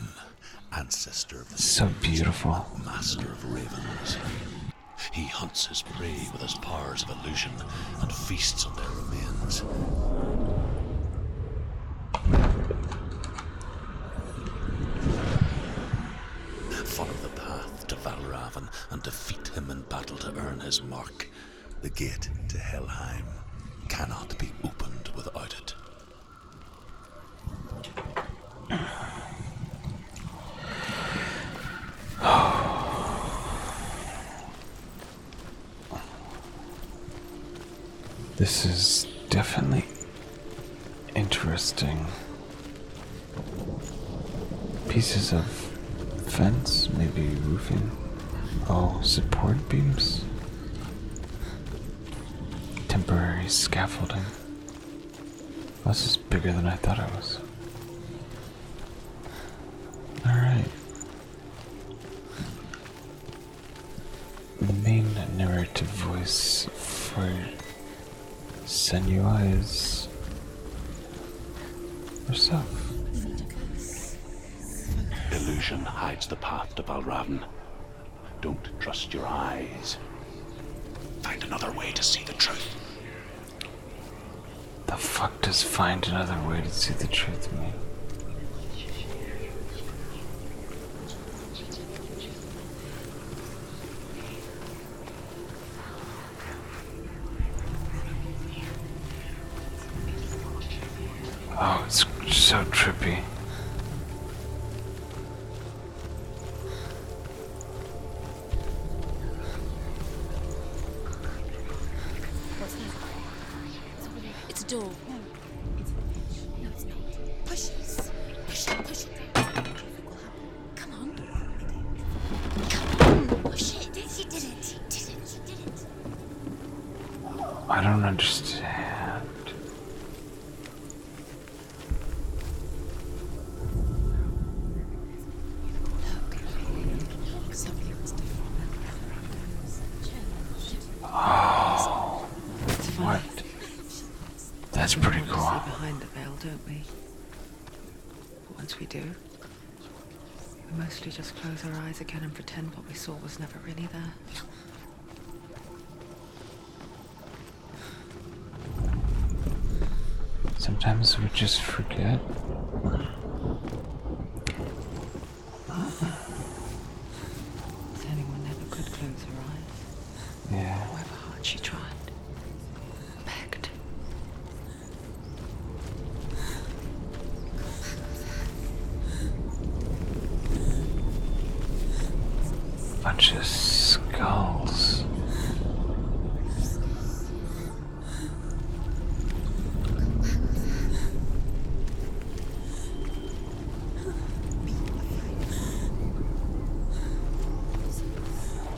ancestor of the So beautiful. master of ravens. He hunts his prey with his powers of illusion and feasts on their remains. Follow the path to Valravan and defeat him in battle to earn his mark. The gate to Helheim cannot be opened without it. This is definitely interesting. Pieces of fence, maybe roofing. Oh, support beams. Temporary scaffolding. This is bigger than I thought it was. Alright. The main narrative voice for Senua is herself. Illusion hides the path to Valravan. Don't trust your eyes. Find another way to see the truth. The fuck does find another way to see the truth mean? Oh, it's so trippy. It's a door. No, it's not. Push it. Push it. Push it. Come on. Come on. Push it. You did it. You did it. I don't understand. Something's different. Oh, It's fine. what? That's pretty We cool. see behind the veil, don't we? But once we do, we mostly just close our eyes again and pretend what we saw was never really there. Sometimes we just forget. Senua never could close her eyes. Yeah. However hard she tried. Begged. Bunch of skulls.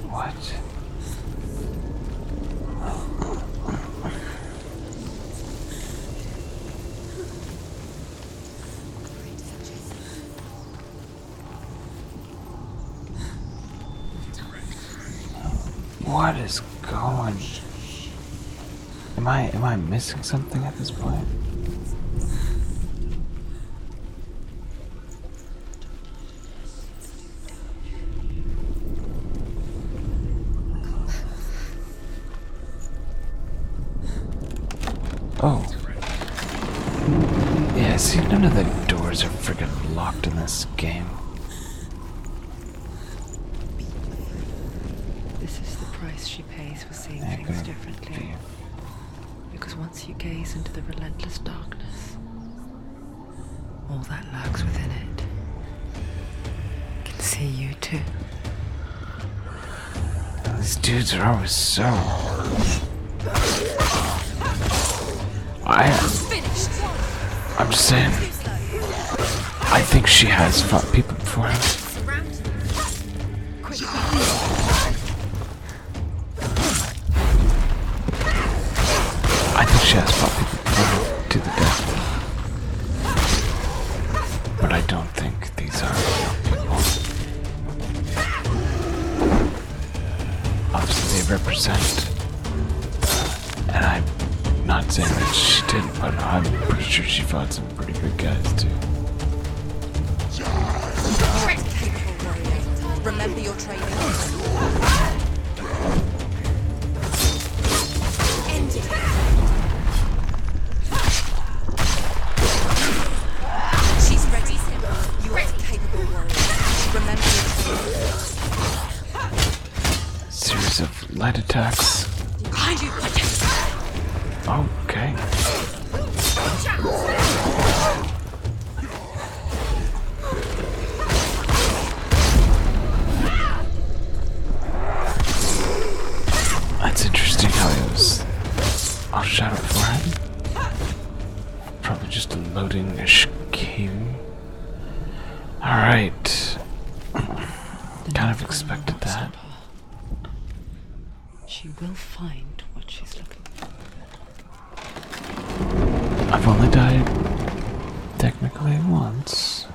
What? What is going? Am I missing something at this point? Oh. Yeah, see, none of the doors are freaking locked in this game. This is the price she pays for seeing Yeah, things good. differently. Because once you gaze into the relentless darkness, all that lurks within it can see you too. These dudes are always so... I'm just saying, I think she has fought people before. I think she has fought people before to the death. But I don't think these are real people. Obviously they represent, and I'm not saying that she didn't, but I'm pretty sure she fought some pretty good guys too. Remember your training. attacks. Behind you! Okay. That's interesting how he was all shot up beforehand. Probably just a loading scheme. Alright. Kind of expected that. She will find what she's looking for. I've only died technically once.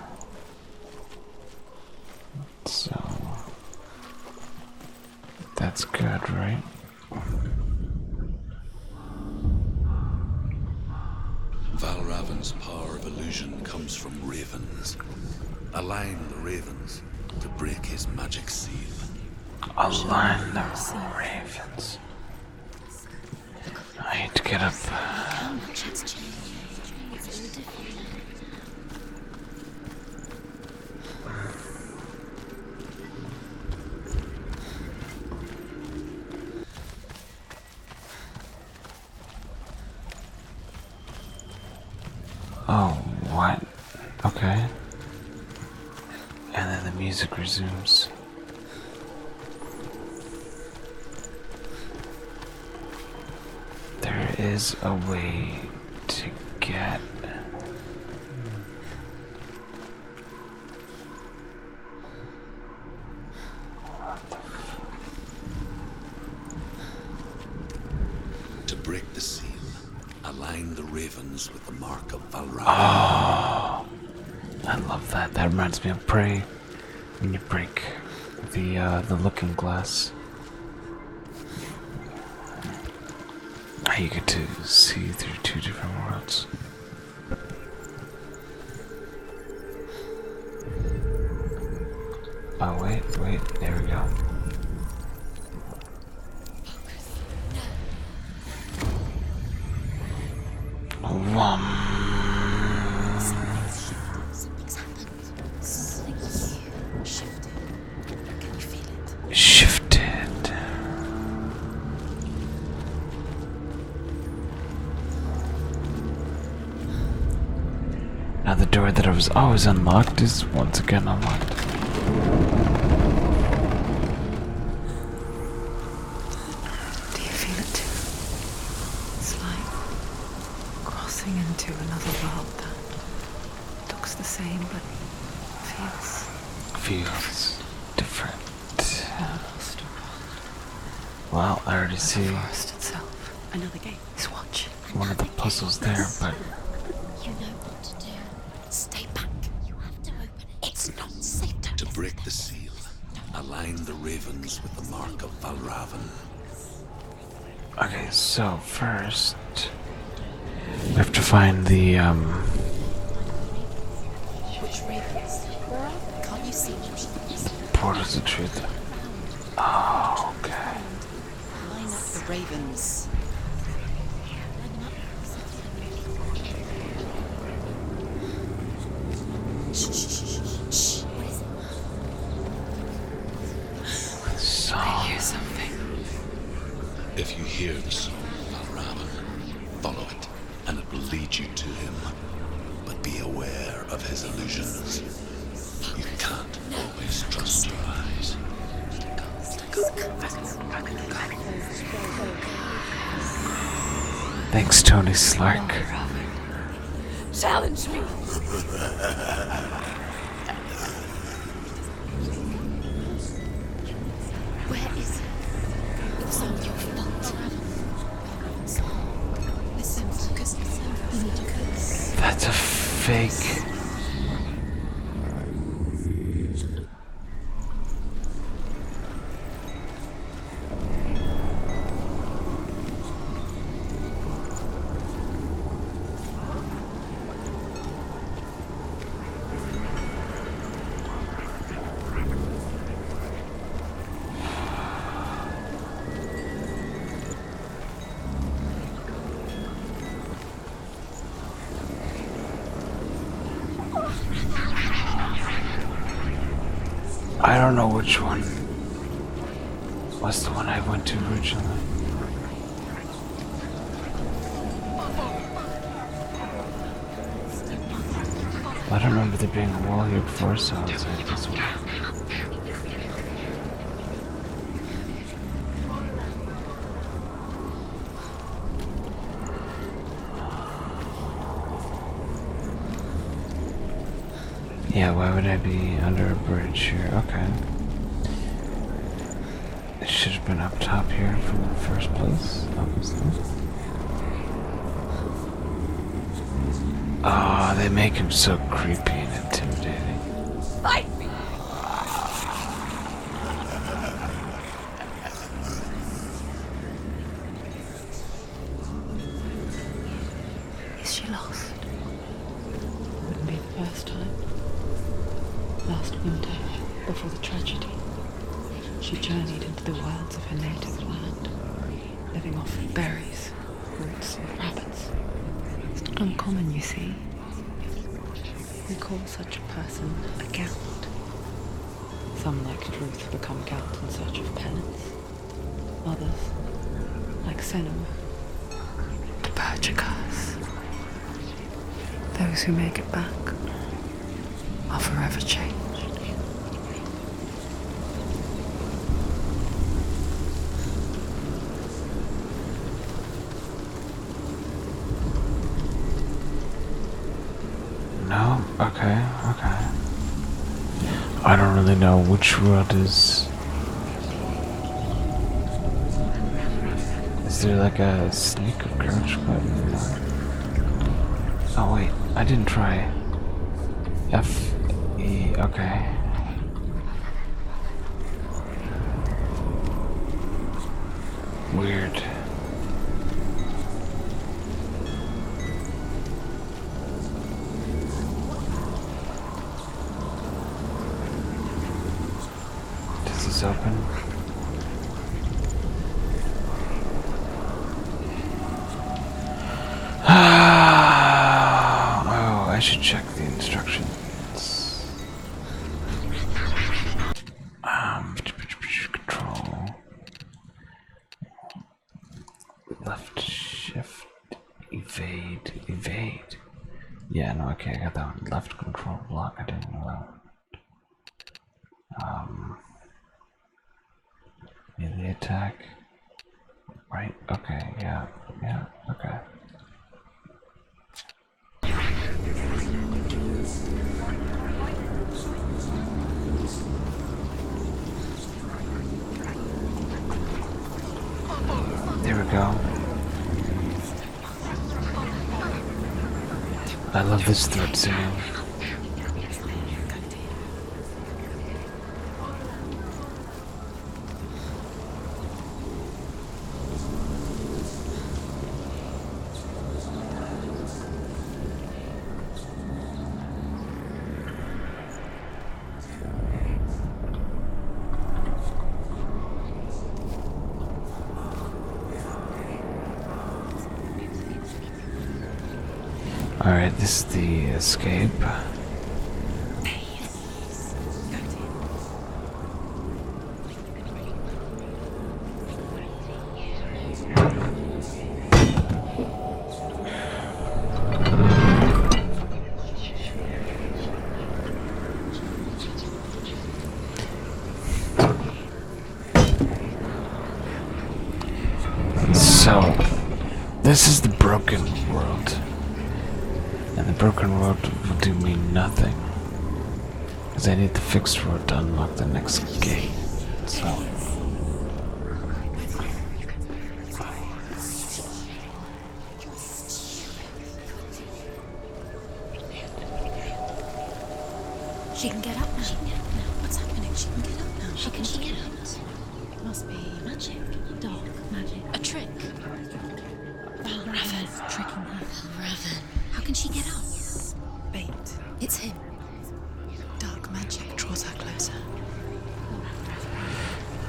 So that's good, right? Valravan's power of illusion comes from ravens. Align the ravens to break his magic seal. Align the ravens. I need to get up. How much it's changed. It's all different now. Oh, what? Okay. And then the music resumes. There is a way to get. To break the seal, align the ravens with the mark of Valravan. Oh, I love that. That reminds me of Prey. When you break the looking glass, you get to see through two different worlds. Oh wait, there we go. Something's happened. Something shifted. Can you feel it? Shifted. Now the door that I was always unlocked is once again unlocked. Do you feel it too? It's like crossing into another world that looks the same but Feels different. almost a world. Well, I already see The forest itself. Another gate is watching. one of the puzzles there, but You know what to do. Stay back. You have to open it. It's not safe To break the seal, align the ravens with the mark of Valravan. okay, so first we have to find the Which ravens? Where are they? Can't you see them? portals of truth. Oh, okay. Line up the ravens. Shh, shh, shh, shh, shh. What is it? Song. Hear something. If you hear the song of Valravan, follow it, and it will lead you to him. But be aware of his illusions. You can't always trust your eyes. Thanks, Tony Slark. Challenge me. Where is it? It's all your fault. Listen, focus. You need to focus. That's a fake. I don't know which one was the one I went to originally. I don't remember there being a wall here before, so it's like this one. Yeah, why would I be under a bridge here? Okay. It should have been up top here from the first place, obviously. Oh, they make him so creepy and intimidating. Fight me! Is she lost? Wouldn't be the first time. Last winter, before the tragedy, she journeyed into the wilds of her native land, living off of berries, roots, and rabbits. It's not uncommon, you see. We call such a person a Gaunt. Some, like Truth, become Gaunt in search of penance. Others, like Senua, purge a curse. Those who make it back are forever changed. No? Okay, okay. I don't really know which world is... Is there like a sneak or crouch button? Oh wait, I didn't try. F, E, okay. Weird. Does this open? Oh, I should check the instructions. Control. Left shift. Evade. Yeah, no, okay, I got that one. Left control block, I didn't know that one. Melee attack. Right, okay, yeah, okay. There we go. I love this threat singing. Alright, this is the escape. So, this is the broken world. And the broken world will do me nothing. Because I need the fixed world to unlock the next gate. So. She can get up now. What's happening? She can get up now. How can she get up? It must be magic. Dark magic. A trick. Raven's tricking her. Raven. How can she get up? Bait. It's him. Dark magic draws her closer.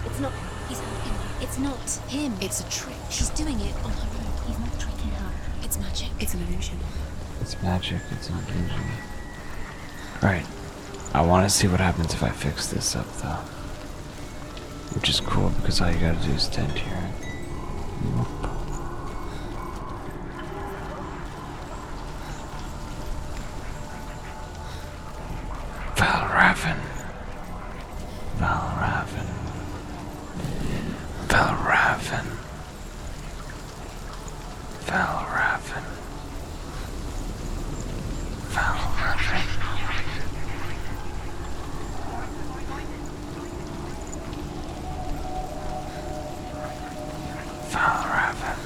It's not. He's helping her. It's not him. It's a trick. She's doing it on her own. He's not tricking her. It's magic. It's an illusion. It's magic, it's an illusion. Alright. I want to see what happens if I fix this up, though. which is cool because all you gotta do is stand here. Whoop. Valravan. Valravan. Valravan. Valravan. Valravan. Valravan.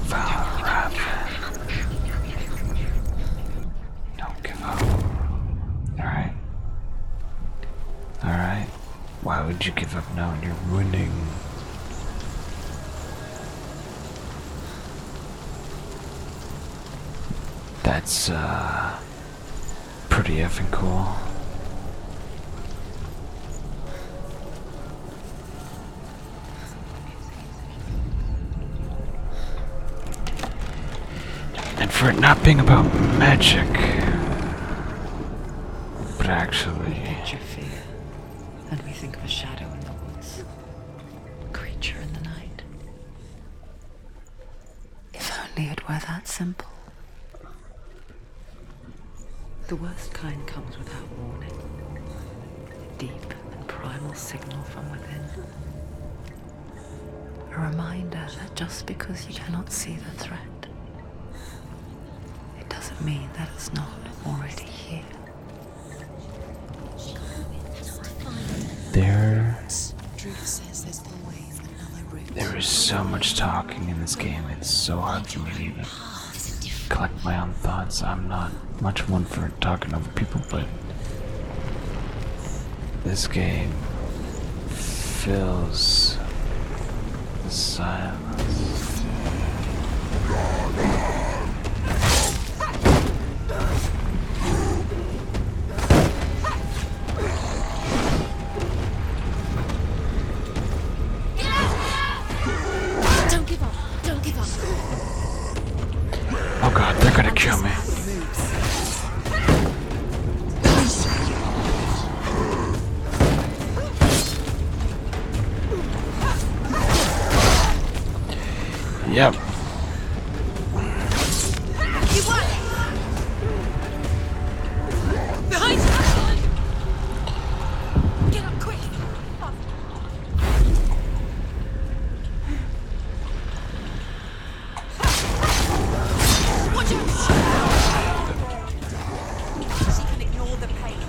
Valravan. Don't give up. Alright. Alright. Why would you give up now when you're winning? That's, pretty effing cool. And for it not being about magic, but actually... Picture fear, and we think of a shadow in the woods, a creature in the night. If only it were that simple. The worst kind comes without warning. A deep and primal signal from within. A reminder that just because you cannot see the threat, it doesn't mean that it's not already here. There is so much talking in this game, it's so hard for me to even collect my own thoughts. I'm not much one for talking over people, but this game fills the silence. Don't give up. Don't give up. Oh god, they're gonna kill me. Yep. You won it. Behind you. Get up quick. Watch out. She can ignore the pain.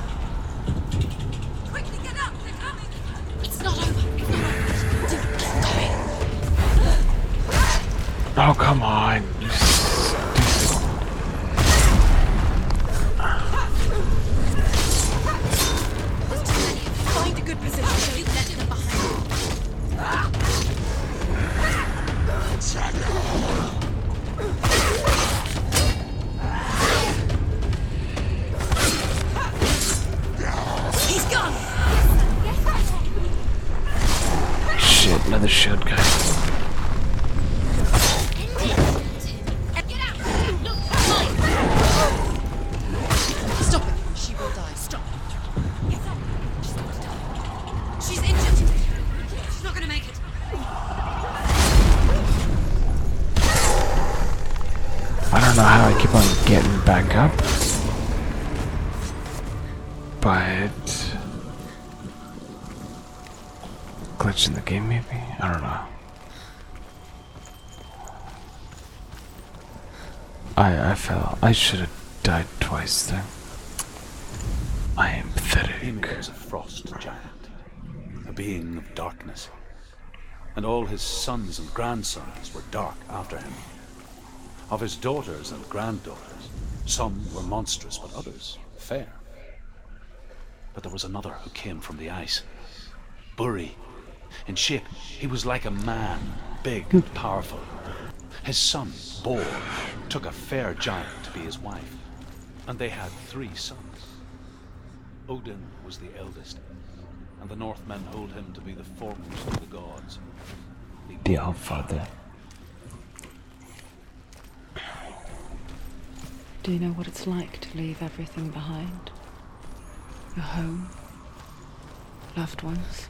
Quickly get up. They're coming. It's not over. Dude, keep going. Oh, come on. You Find a good position. You let them behind. He's gone. Shit, another shield guy. Get out. Look, mine. Stop it. She will die. Stop. Get up. She's going to die. She's injured. She's not going to make it. I don't know how I keep on getting back up, but glitch in the game maybe? I don't know. I fell. I should have died twice then. I am pathetic. Ymir was a frost giant, a being of darkness, and all his sons and grandsons were dark after him. Of his daughters and granddaughters, some were monstrous, but others fair. But there was another who came from the ice. Buri. In shape, he was like a man, big and powerful. His son, Bor, took a fair giant to be his wife, and they had 3 sons. Odin was the eldest, and the Northmen hold him to be the foremost of the gods. The Allfather. Do you know what it's like to leave everything behind? Your home, loved ones,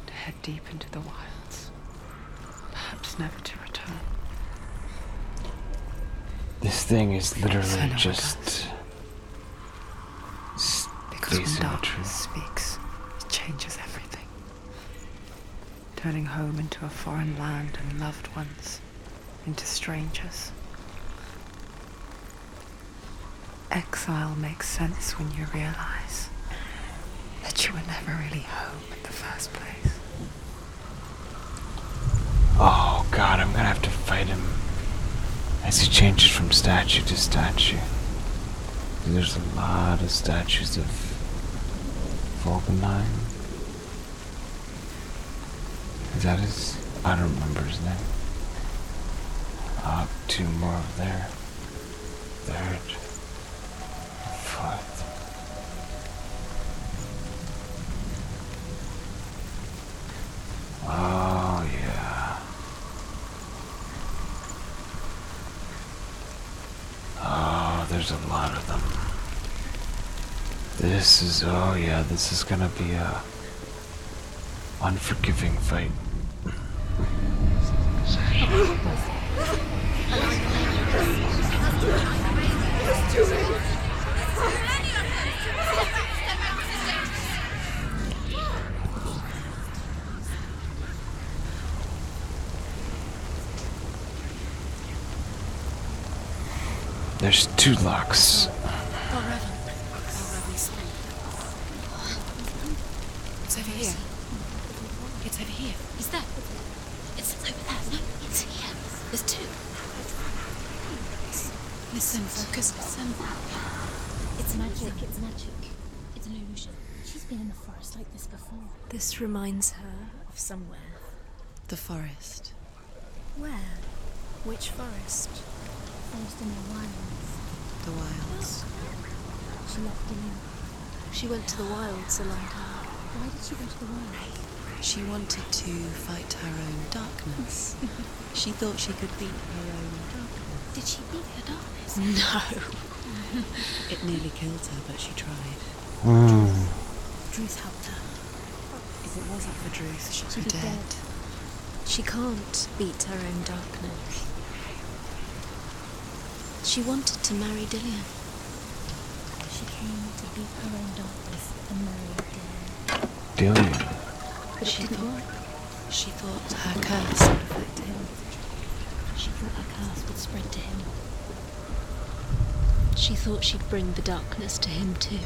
to head deep into the wilds, perhaps never to return. This thing is literally Senua just because when facing the darkness truth. speaks, it changes everything. Turning home into a foreign land and loved ones into strangers. Exile makes sense when you realize that you were never really home in the first place. Oh god, I'm gonna have to fight him as he changes from statue to statue. There's a lot of statues of Wolfenstein. Is that his? I don't remember his name. Two more over there. Third. Fourth. Oh yeah. Oh, there's a lot of them. This is, oh yeah, this is gonna be a unforgiving fight. There's two locks. It's over here. It's over here. Is that? It's over there. No, it's here. There's two. Listen, focus, listen. It's magic, it's magic. It's an illusion. She's been in the forest like this before. This reminds her of somewhere. The forest. Where? Which forest? Forest in the wilds. The wilds. She left Dylan. She went to the wilds a long time. Why did she go to the wilds? She wanted to fight her own darkness. She thought she could beat her own darkness. Did she beat her darkness? No. It nearly killed her, but she tried. Druth helped her. If it wasn't for Druth, She'd be dead. dead. She can't beat her own darkness. She wanted to marry Dillian. She came to beat her own darkness and marry Dylan. Dillian. But it didn't work. She thought her curse would affect him. She thought her curse would spread to him. She thought she'd bring the darkness to him too.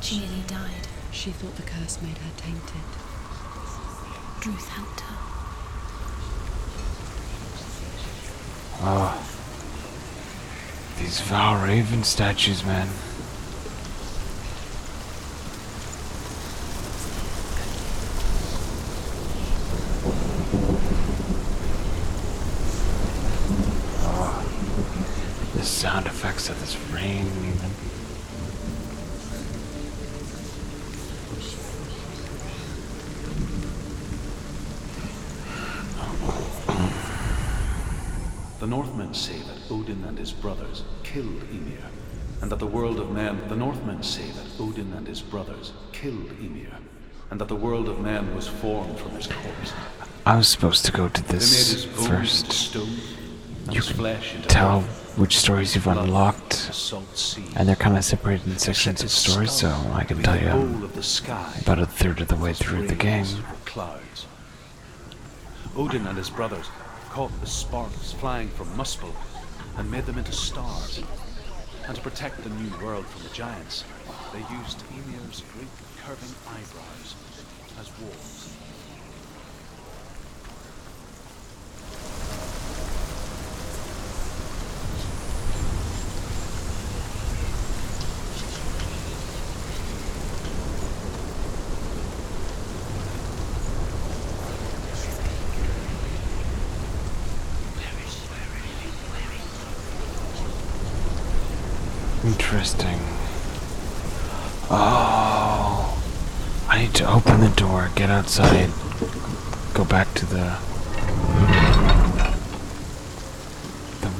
She nearly died. she thought the curse made her tainted. Druth helped her. Oh. These Val Raven statues, man. Oh. The sound effects of this rain, even. The Northmen say that Odin and his brothers killed Ymir, and that the world of men. The Northmen say that Odin and his brothers killed Ymir, and that the world of men was formed from his corpse. I was supposed to go to They made this his bones first. into stone, and You his flesh into Tell earth, which stories you've blood unlocked, into salt sea. and they're kind of separated in They sections set of his stories, so skull I to can be tell the you bowl I'm of the sky, about a third of the way through the game. rays were clouds. Odin and his brothers caught the sparks flying from Muspel and made them into stars. And to protect the new world from the giants, they used Ymir's great curving eyebrows as walls. Interesting. Oh, I need to open the door, get outside, go back to the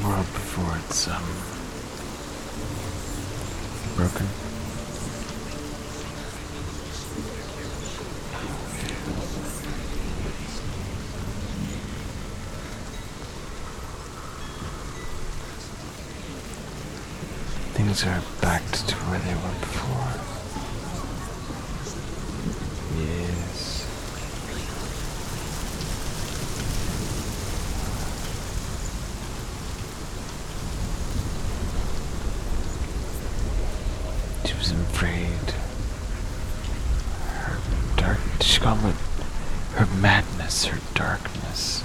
world before. before it's broken. Things are back to where they were before. Yes. She was afraid. Her dark, she called it her madness, her darkness.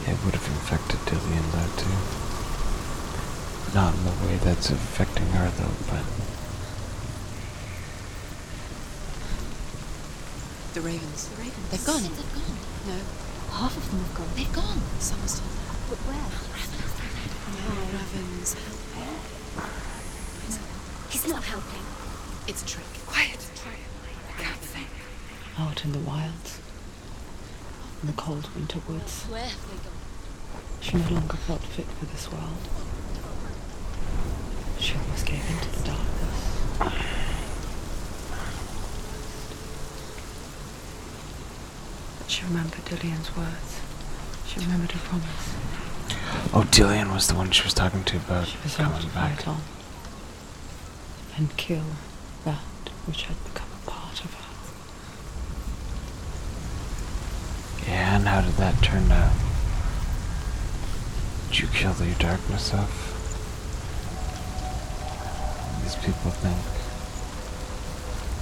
It would have infected Dillian though too. Not in the way that's affecting her though, but... The ravens. The ravens. They've gone. They've gone. No. Half of them have gone. They've gone. Some are still there. But where? No, ravens. He's not helping. It's a trick. Quiet. I can't think. Out in the wilds, in the cold winter woods, Where have they gone? she no longer felt fit for this world. She almost gave in to the darkness. But she remembered Dillian's words. She remembered her promise. Oh, Dillian was the one she was talking to about She resolved to coming back. fight on and kill that which had become a part of her. Yeah, and how did that turn out? Did you kill the darkness off? These people think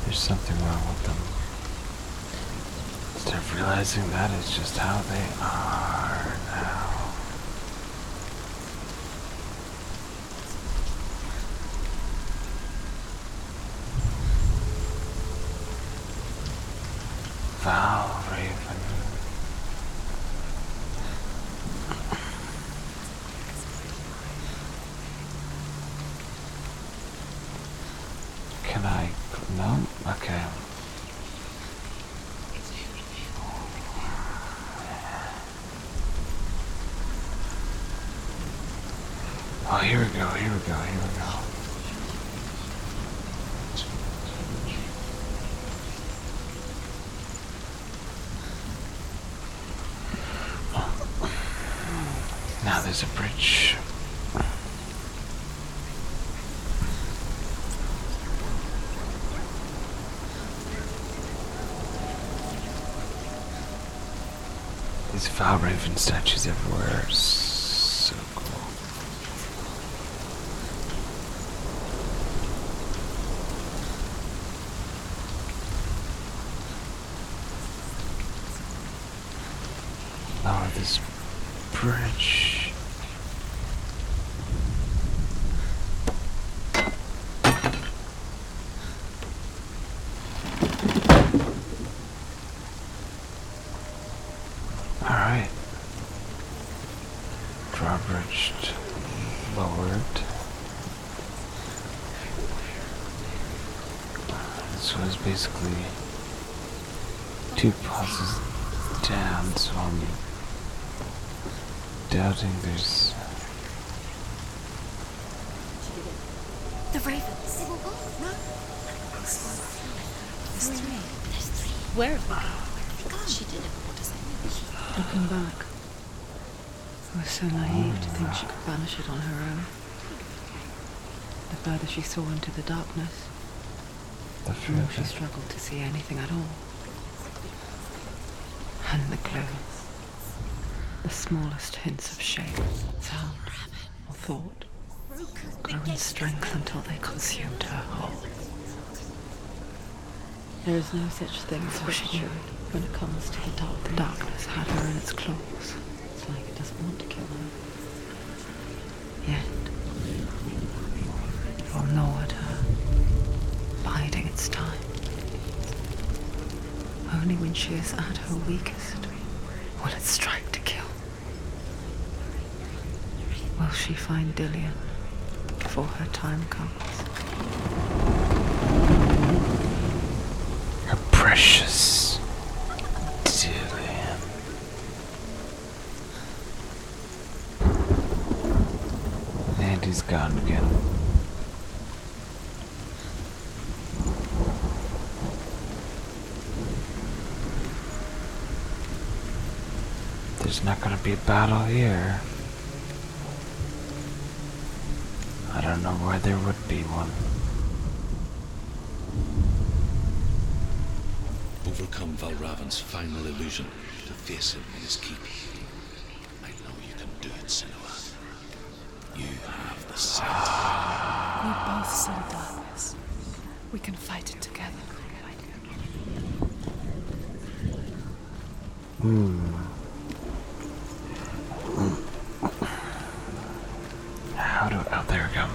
there's something wrong with them. Instead of realizing that is just how they are now. Val Raven. Can I? No? Okay. Oh, here we go, here we go, here we go. Now there's a bridge. These Val Raven statues everywhere are so cool. Oh, this bridge. Alright. Drawbridge lowered. This was basically 2 pauses down, so I'm doubting there's... The ravens. They were gone. No. There's 3. There's 3. Where have they gone? She did it. What does that mean? Looking back, I was so naive to think she could banish it on her own. The further she saw into the darkness, the the more she struggled to see anything at all. And the clue, the smallest hints of shape, sound, or thought, grew in strength until they consumed her whole. There is no such thing as virtue when it comes to the dark. The darkness had her in its claws. It's like it doesn't want to kill her. Yet, it will gnaw at her, biding its time. Only when she is at her weakest will it strike to kill. Will she find Dillian before her time comes? Her precious Dillian. there's not gonna be a battle here. I don't know why there would be one. Overcome Valravan's final illusion to face him in his keep. I know you can do it, Senua. You have the sight. We both see the darkness. We can fight it together. How do... Oh, there we go.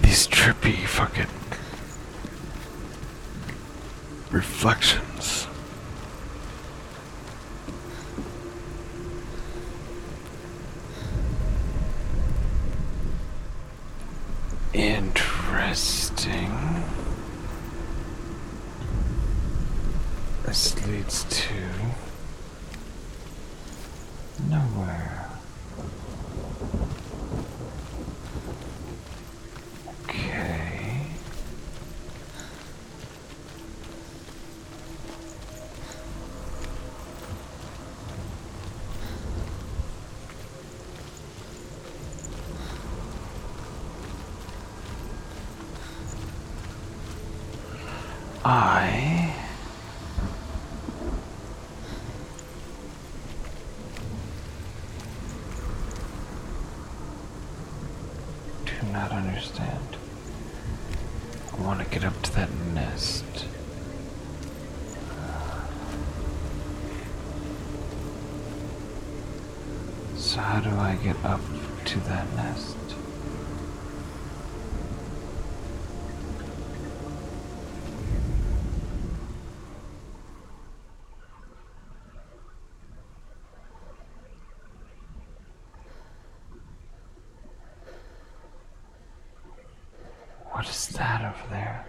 These trippy fucking reflections. Interesting. This leads to nowhere. Okay. I do not understand. I want to get up to that nest. So how do I get up to that nest? What is that over there?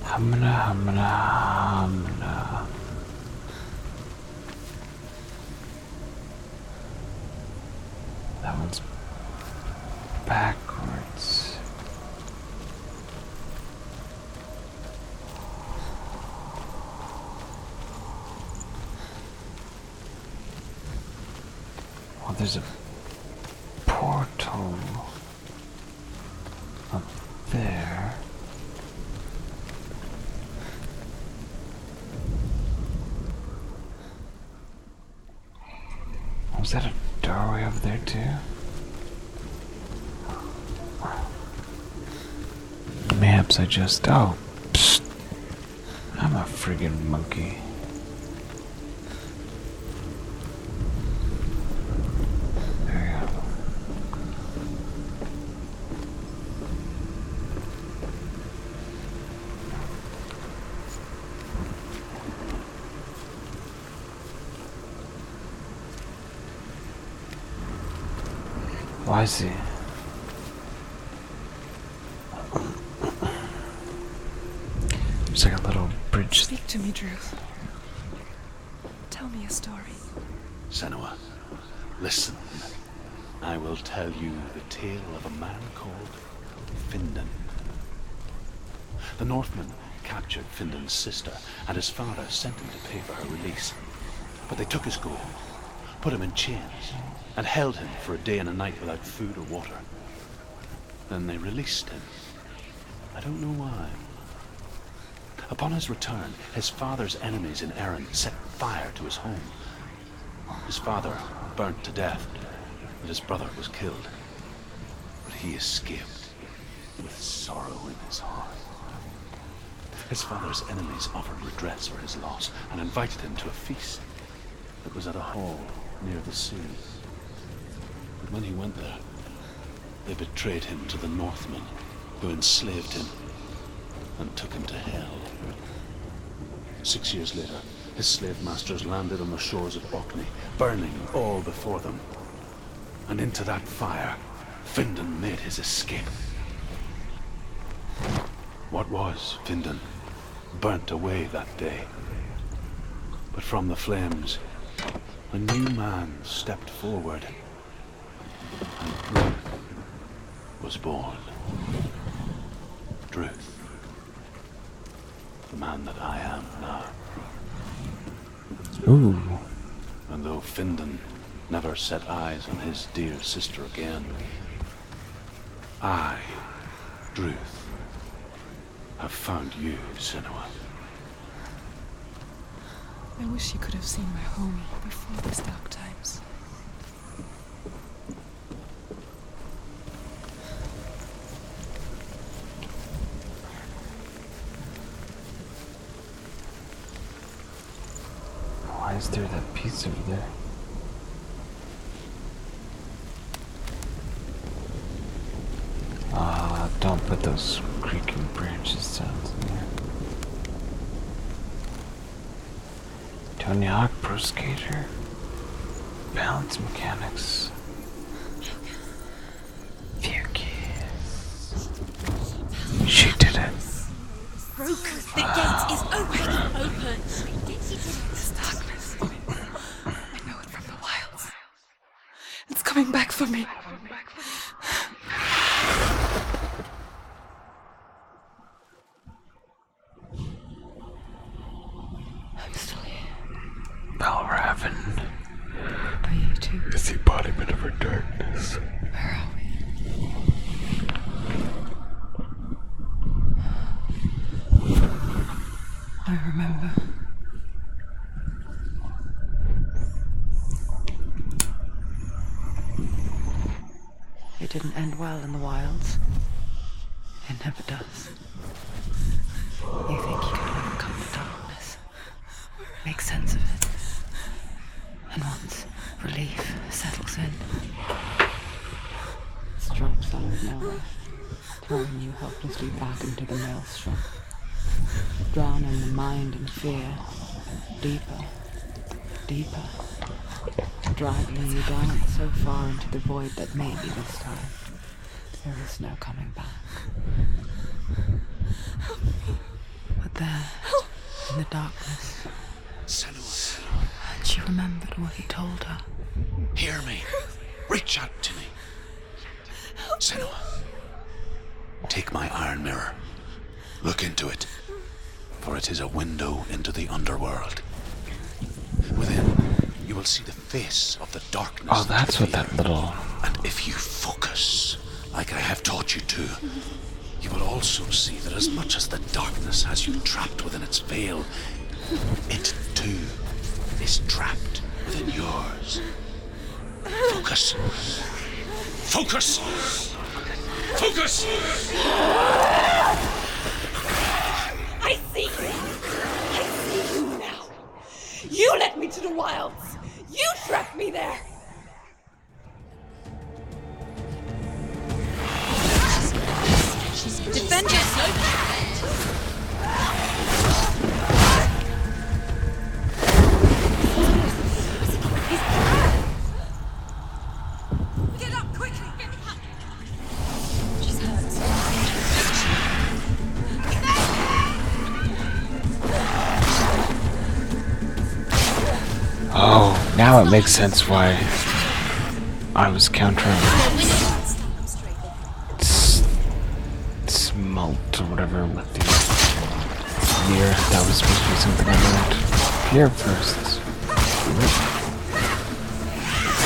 Humna. That one's backwards. Well, there's a portal up there. Was that a doorway over there too? Maps I just... Oh, psst. I'm a friggin' monkey. There we go. Oh, I see. There's like a little bridge. Speak to me, Drew. Tell me a story. Senua, listen. I will tell you the tale of a man called Findan. The Northmen captured Findan's sister, and his father sent him to pay for her release. But they took his gold, put him in chains, and held him for a day and a night without food or water. Then they released him. I don't know why. Upon his return, his father's enemies in Erin set fire to his home. His father burnt to death, and his brother was killed. But he escaped with sorrow in his heart. His father's enemies offered redress for his loss and invited him to a feast that was at a hall near the sea. But when he went there, they betrayed him to the Northmen, who enslaved him and took him to hell. 6 years later, his slave masters landed on the shores of Orkney, burning all before them. And into that fire, Findan made his escape. What was Findan burnt away that day. But from the flames, a new man stepped forward, and Druth was born. Druth, the man that I am now. Ooh. And though Findan never set eyes on his dear sister again, I, Druth, have found you, Senua. I wish you could have seen my home before these dark times. Why is there that piece over there? Don't put those creaking branches down in there. Tony Hawk Pro Skater. Balance mechanics. Fear keys. She did it. Broken. The gate is open. This darkness. I know it from the wilds. It's coming back for me. I'm still here. Valraven Are you too? is the embodiment of her darkness. Where are we? I remember. It didn't end well in the wilds. It never does. You think you can overcome the darkness, make sense of it, and once relief settles in, it strikes out of nowhere, throwing you helplessly back into the maelstrom, drowning the mind in fear, deeper, deeper, dragging you down so far into the void that maybe this time there is no coming back. But there, in the darkness, Senua, she remembered what he told her. hear me. Reach out to me. Senua, take my iron mirror. Look into it, for it is a window into the underworld. Within, you will see the face of the darkness. Oh, that's what that little... And if you focus, like I have taught you to, you will also see that as much as the darkness has you trapped within its veil, it too is trapped within yours. Focus. Focus! Focus! I see you! I see you now! You led me to the wilds! You trapped me there! Defend yourself! Get up quickly! She's hurt. Oh, now it makes sense why I was countering smelt or whatever with the gear. That was supposed to be something I learned here first.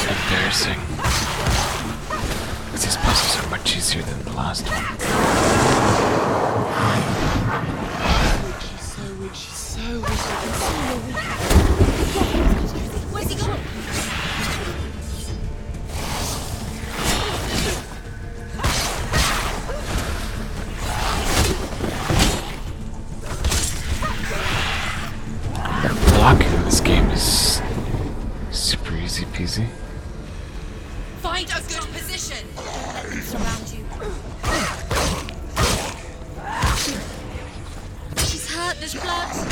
Embarrassing. These puzzles are much easier than the last one. She's so weak. Where's he gone? Blocking in this game is super easy peasy. Find a good position. Let them surround you. She's hurt. There's blood.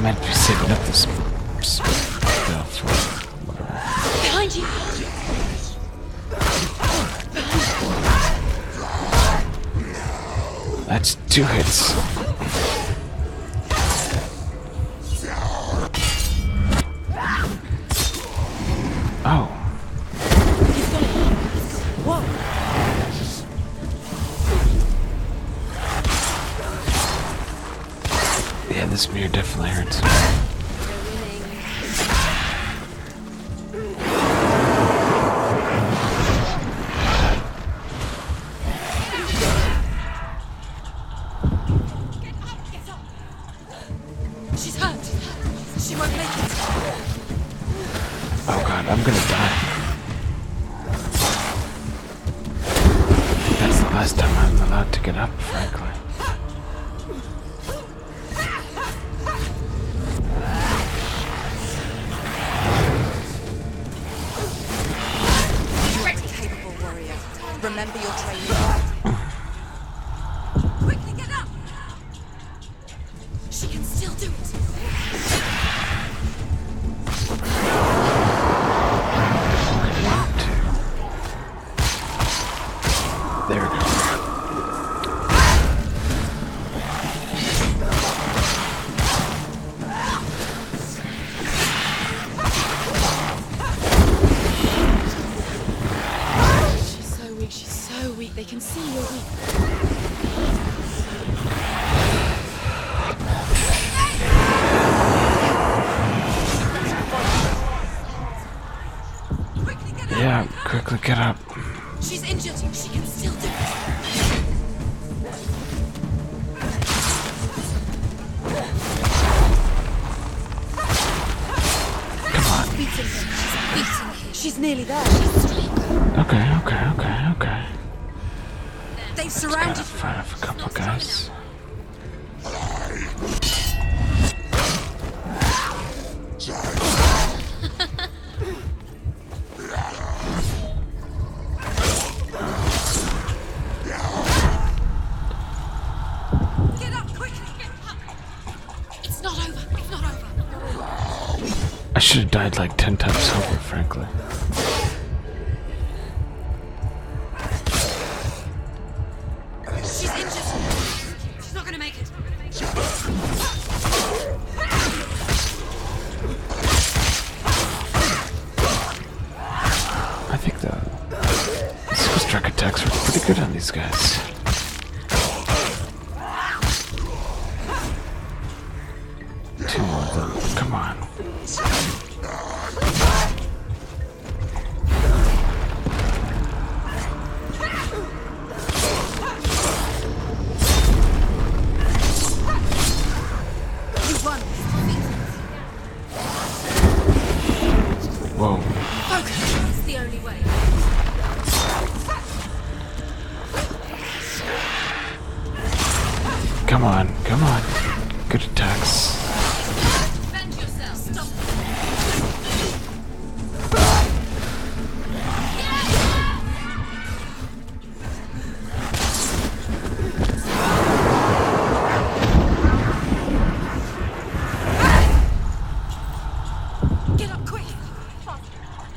meant to be saving up this stuff. Behind you! That's 2 hits. Oh. Whoa! Yeah, this mirror definitely hurts. She's hurt. She won't make it. Oh god, I'm gonna die. That's the last time I'm allowed to get up, frankly. Capable warrior. Remember your training. Quickly get up! She can still do it. There we go. She's so weak. They can see you're weak. Yeah, quickly get up. She's injured. She can still do it. Come on. Beating him. She's beating him. She's nearly there. Okay. They've Gotta surrounded you. fight off a couple guys. Get up quickly. Get up. It's not over. It's not over. I should have died like 10 times over, frankly. She's injured. She's not gonna make it. I think the skill strike attacks were pretty good on these guys. Two more of them. Come on. Whoa. Focus. It's the only way. Come on. Good attacks. Defend yourself. Stop. Get up quick.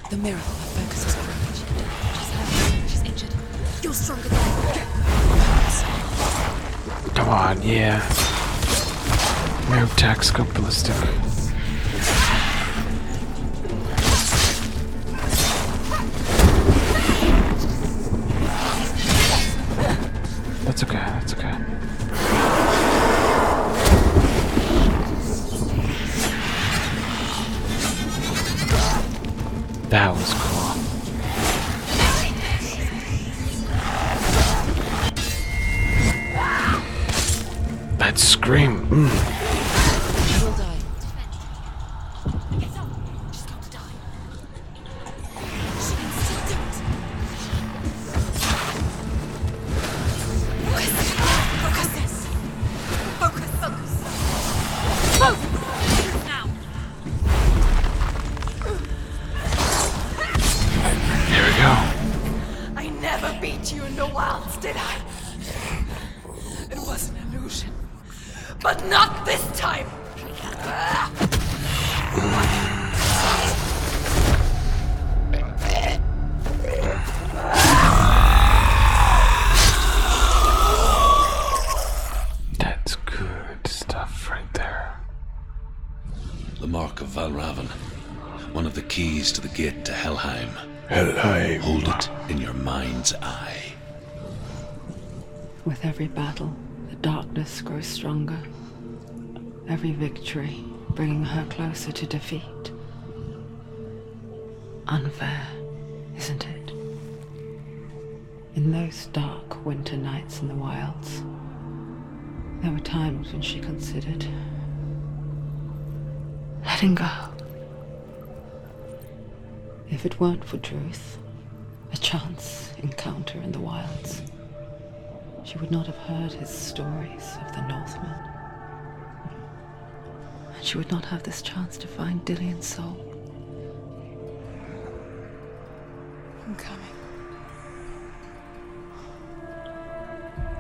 The miracle of focus is broken. She's hurt. She's injured. You're stronger than her. Come on, yeah. Mirror attacks go ballistic. That's okay. That was cool. That scream. She will die. Get up. She's got to die. She can still do it. Focus. Now. Here we go. I never beat you in the wilds, did I? It was an illusion. But not this time! That's good stuff right there. The mark of Valravan. One of the keys to the gate to Helheim. Helheim. Hold it in your mind's eye. With every battle, the darkness grows stronger. Every victory bringing her closer to defeat. Unfair, isn't it? In those dark winter nights in the wilds, there were times when she considered letting go. If it weren't for Druth, a chance encounter in the wilds, she would not have heard his stories of the Northmen. And she would not have this chance to find Dillion's soul. I'm coming.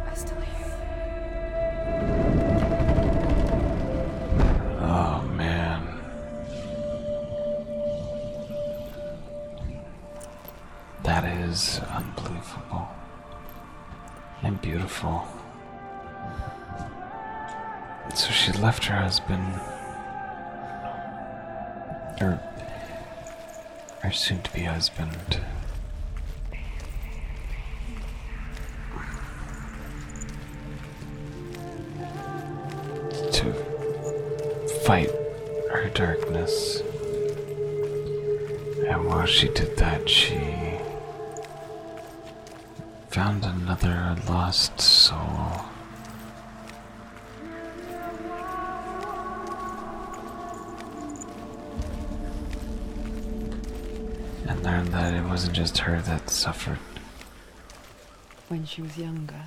I still hear you. Oh man. That is unbelievable. And beautiful. So she left her husband, or her soon-to-be husband, to fight her darkness. And while she did that, she found another lost soul. And learned that it wasn't just her that suffered. When she was younger,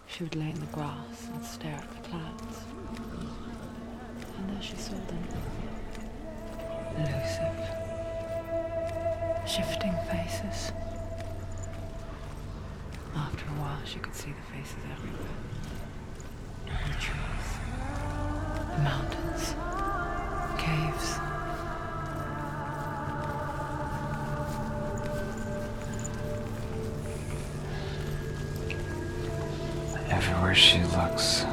she would lay in the grass and stare at the clouds. And there she saw them. Elusive, shifting faces. After a while, she could see the faces everywhere. The trees, the mountains, caves. Everywhere she looks,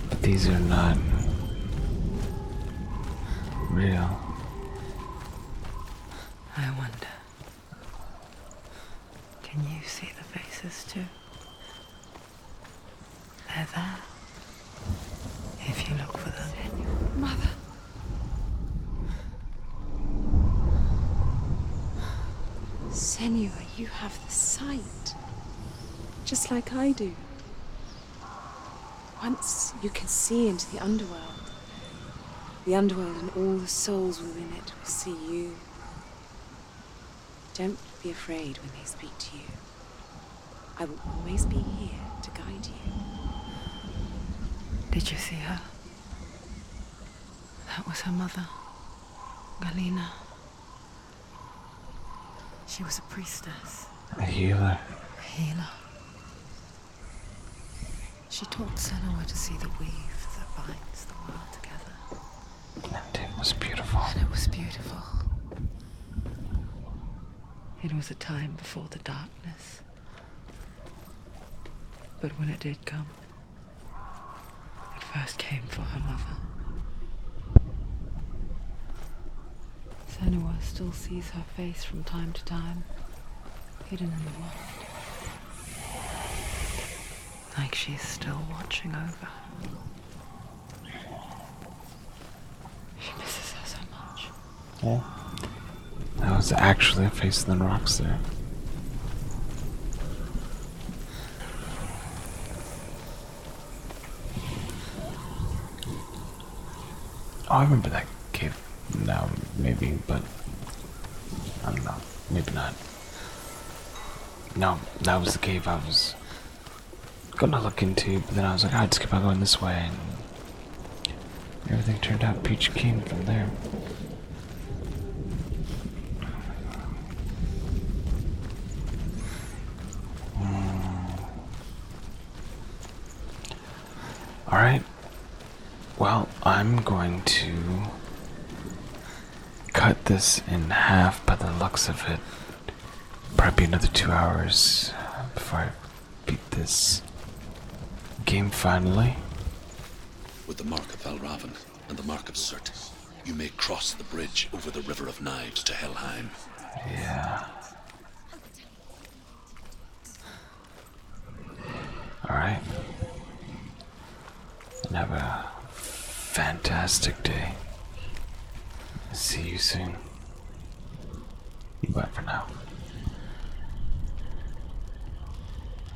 but these are not real. I wonder, can you see the faces too? They're there, if you look for them. Mother. Senua, you have the sight. Just like I do. Once you can see into the underworld. The underworld and all the souls within it will see you. Don't be afraid when they speak to you. I will always be here to guide you. Did you see her? That was her mother, Galina. She was a priestess. A healer. A healer. She taught Senua to see the weave that binds the world together. And it was beautiful. And it was beautiful. It was a time before the darkness. But when it did come, it first came for her mother. Senua still sees her face from time to time, hidden in the world. Like she's still watching over her. She misses her so much. Yeah. That was actually a face in the rocks there. Oh, I remember that cave now, maybe, but I don't know. Maybe not. No, that was the cave I was gonna look into, but then I was like, I'd just keep on going this way. And Everything turned out peach keen from there. Alright. Well, I'm going to cut this in half by the looks of it. Probably another 2 hours before I beat this game finally. With the mark of Valravan and the mark of Surt, you may cross the bridge over the River of Knives to Helheim. Yeah. Alright. And have a fantastic day. See you soon. Bye for now.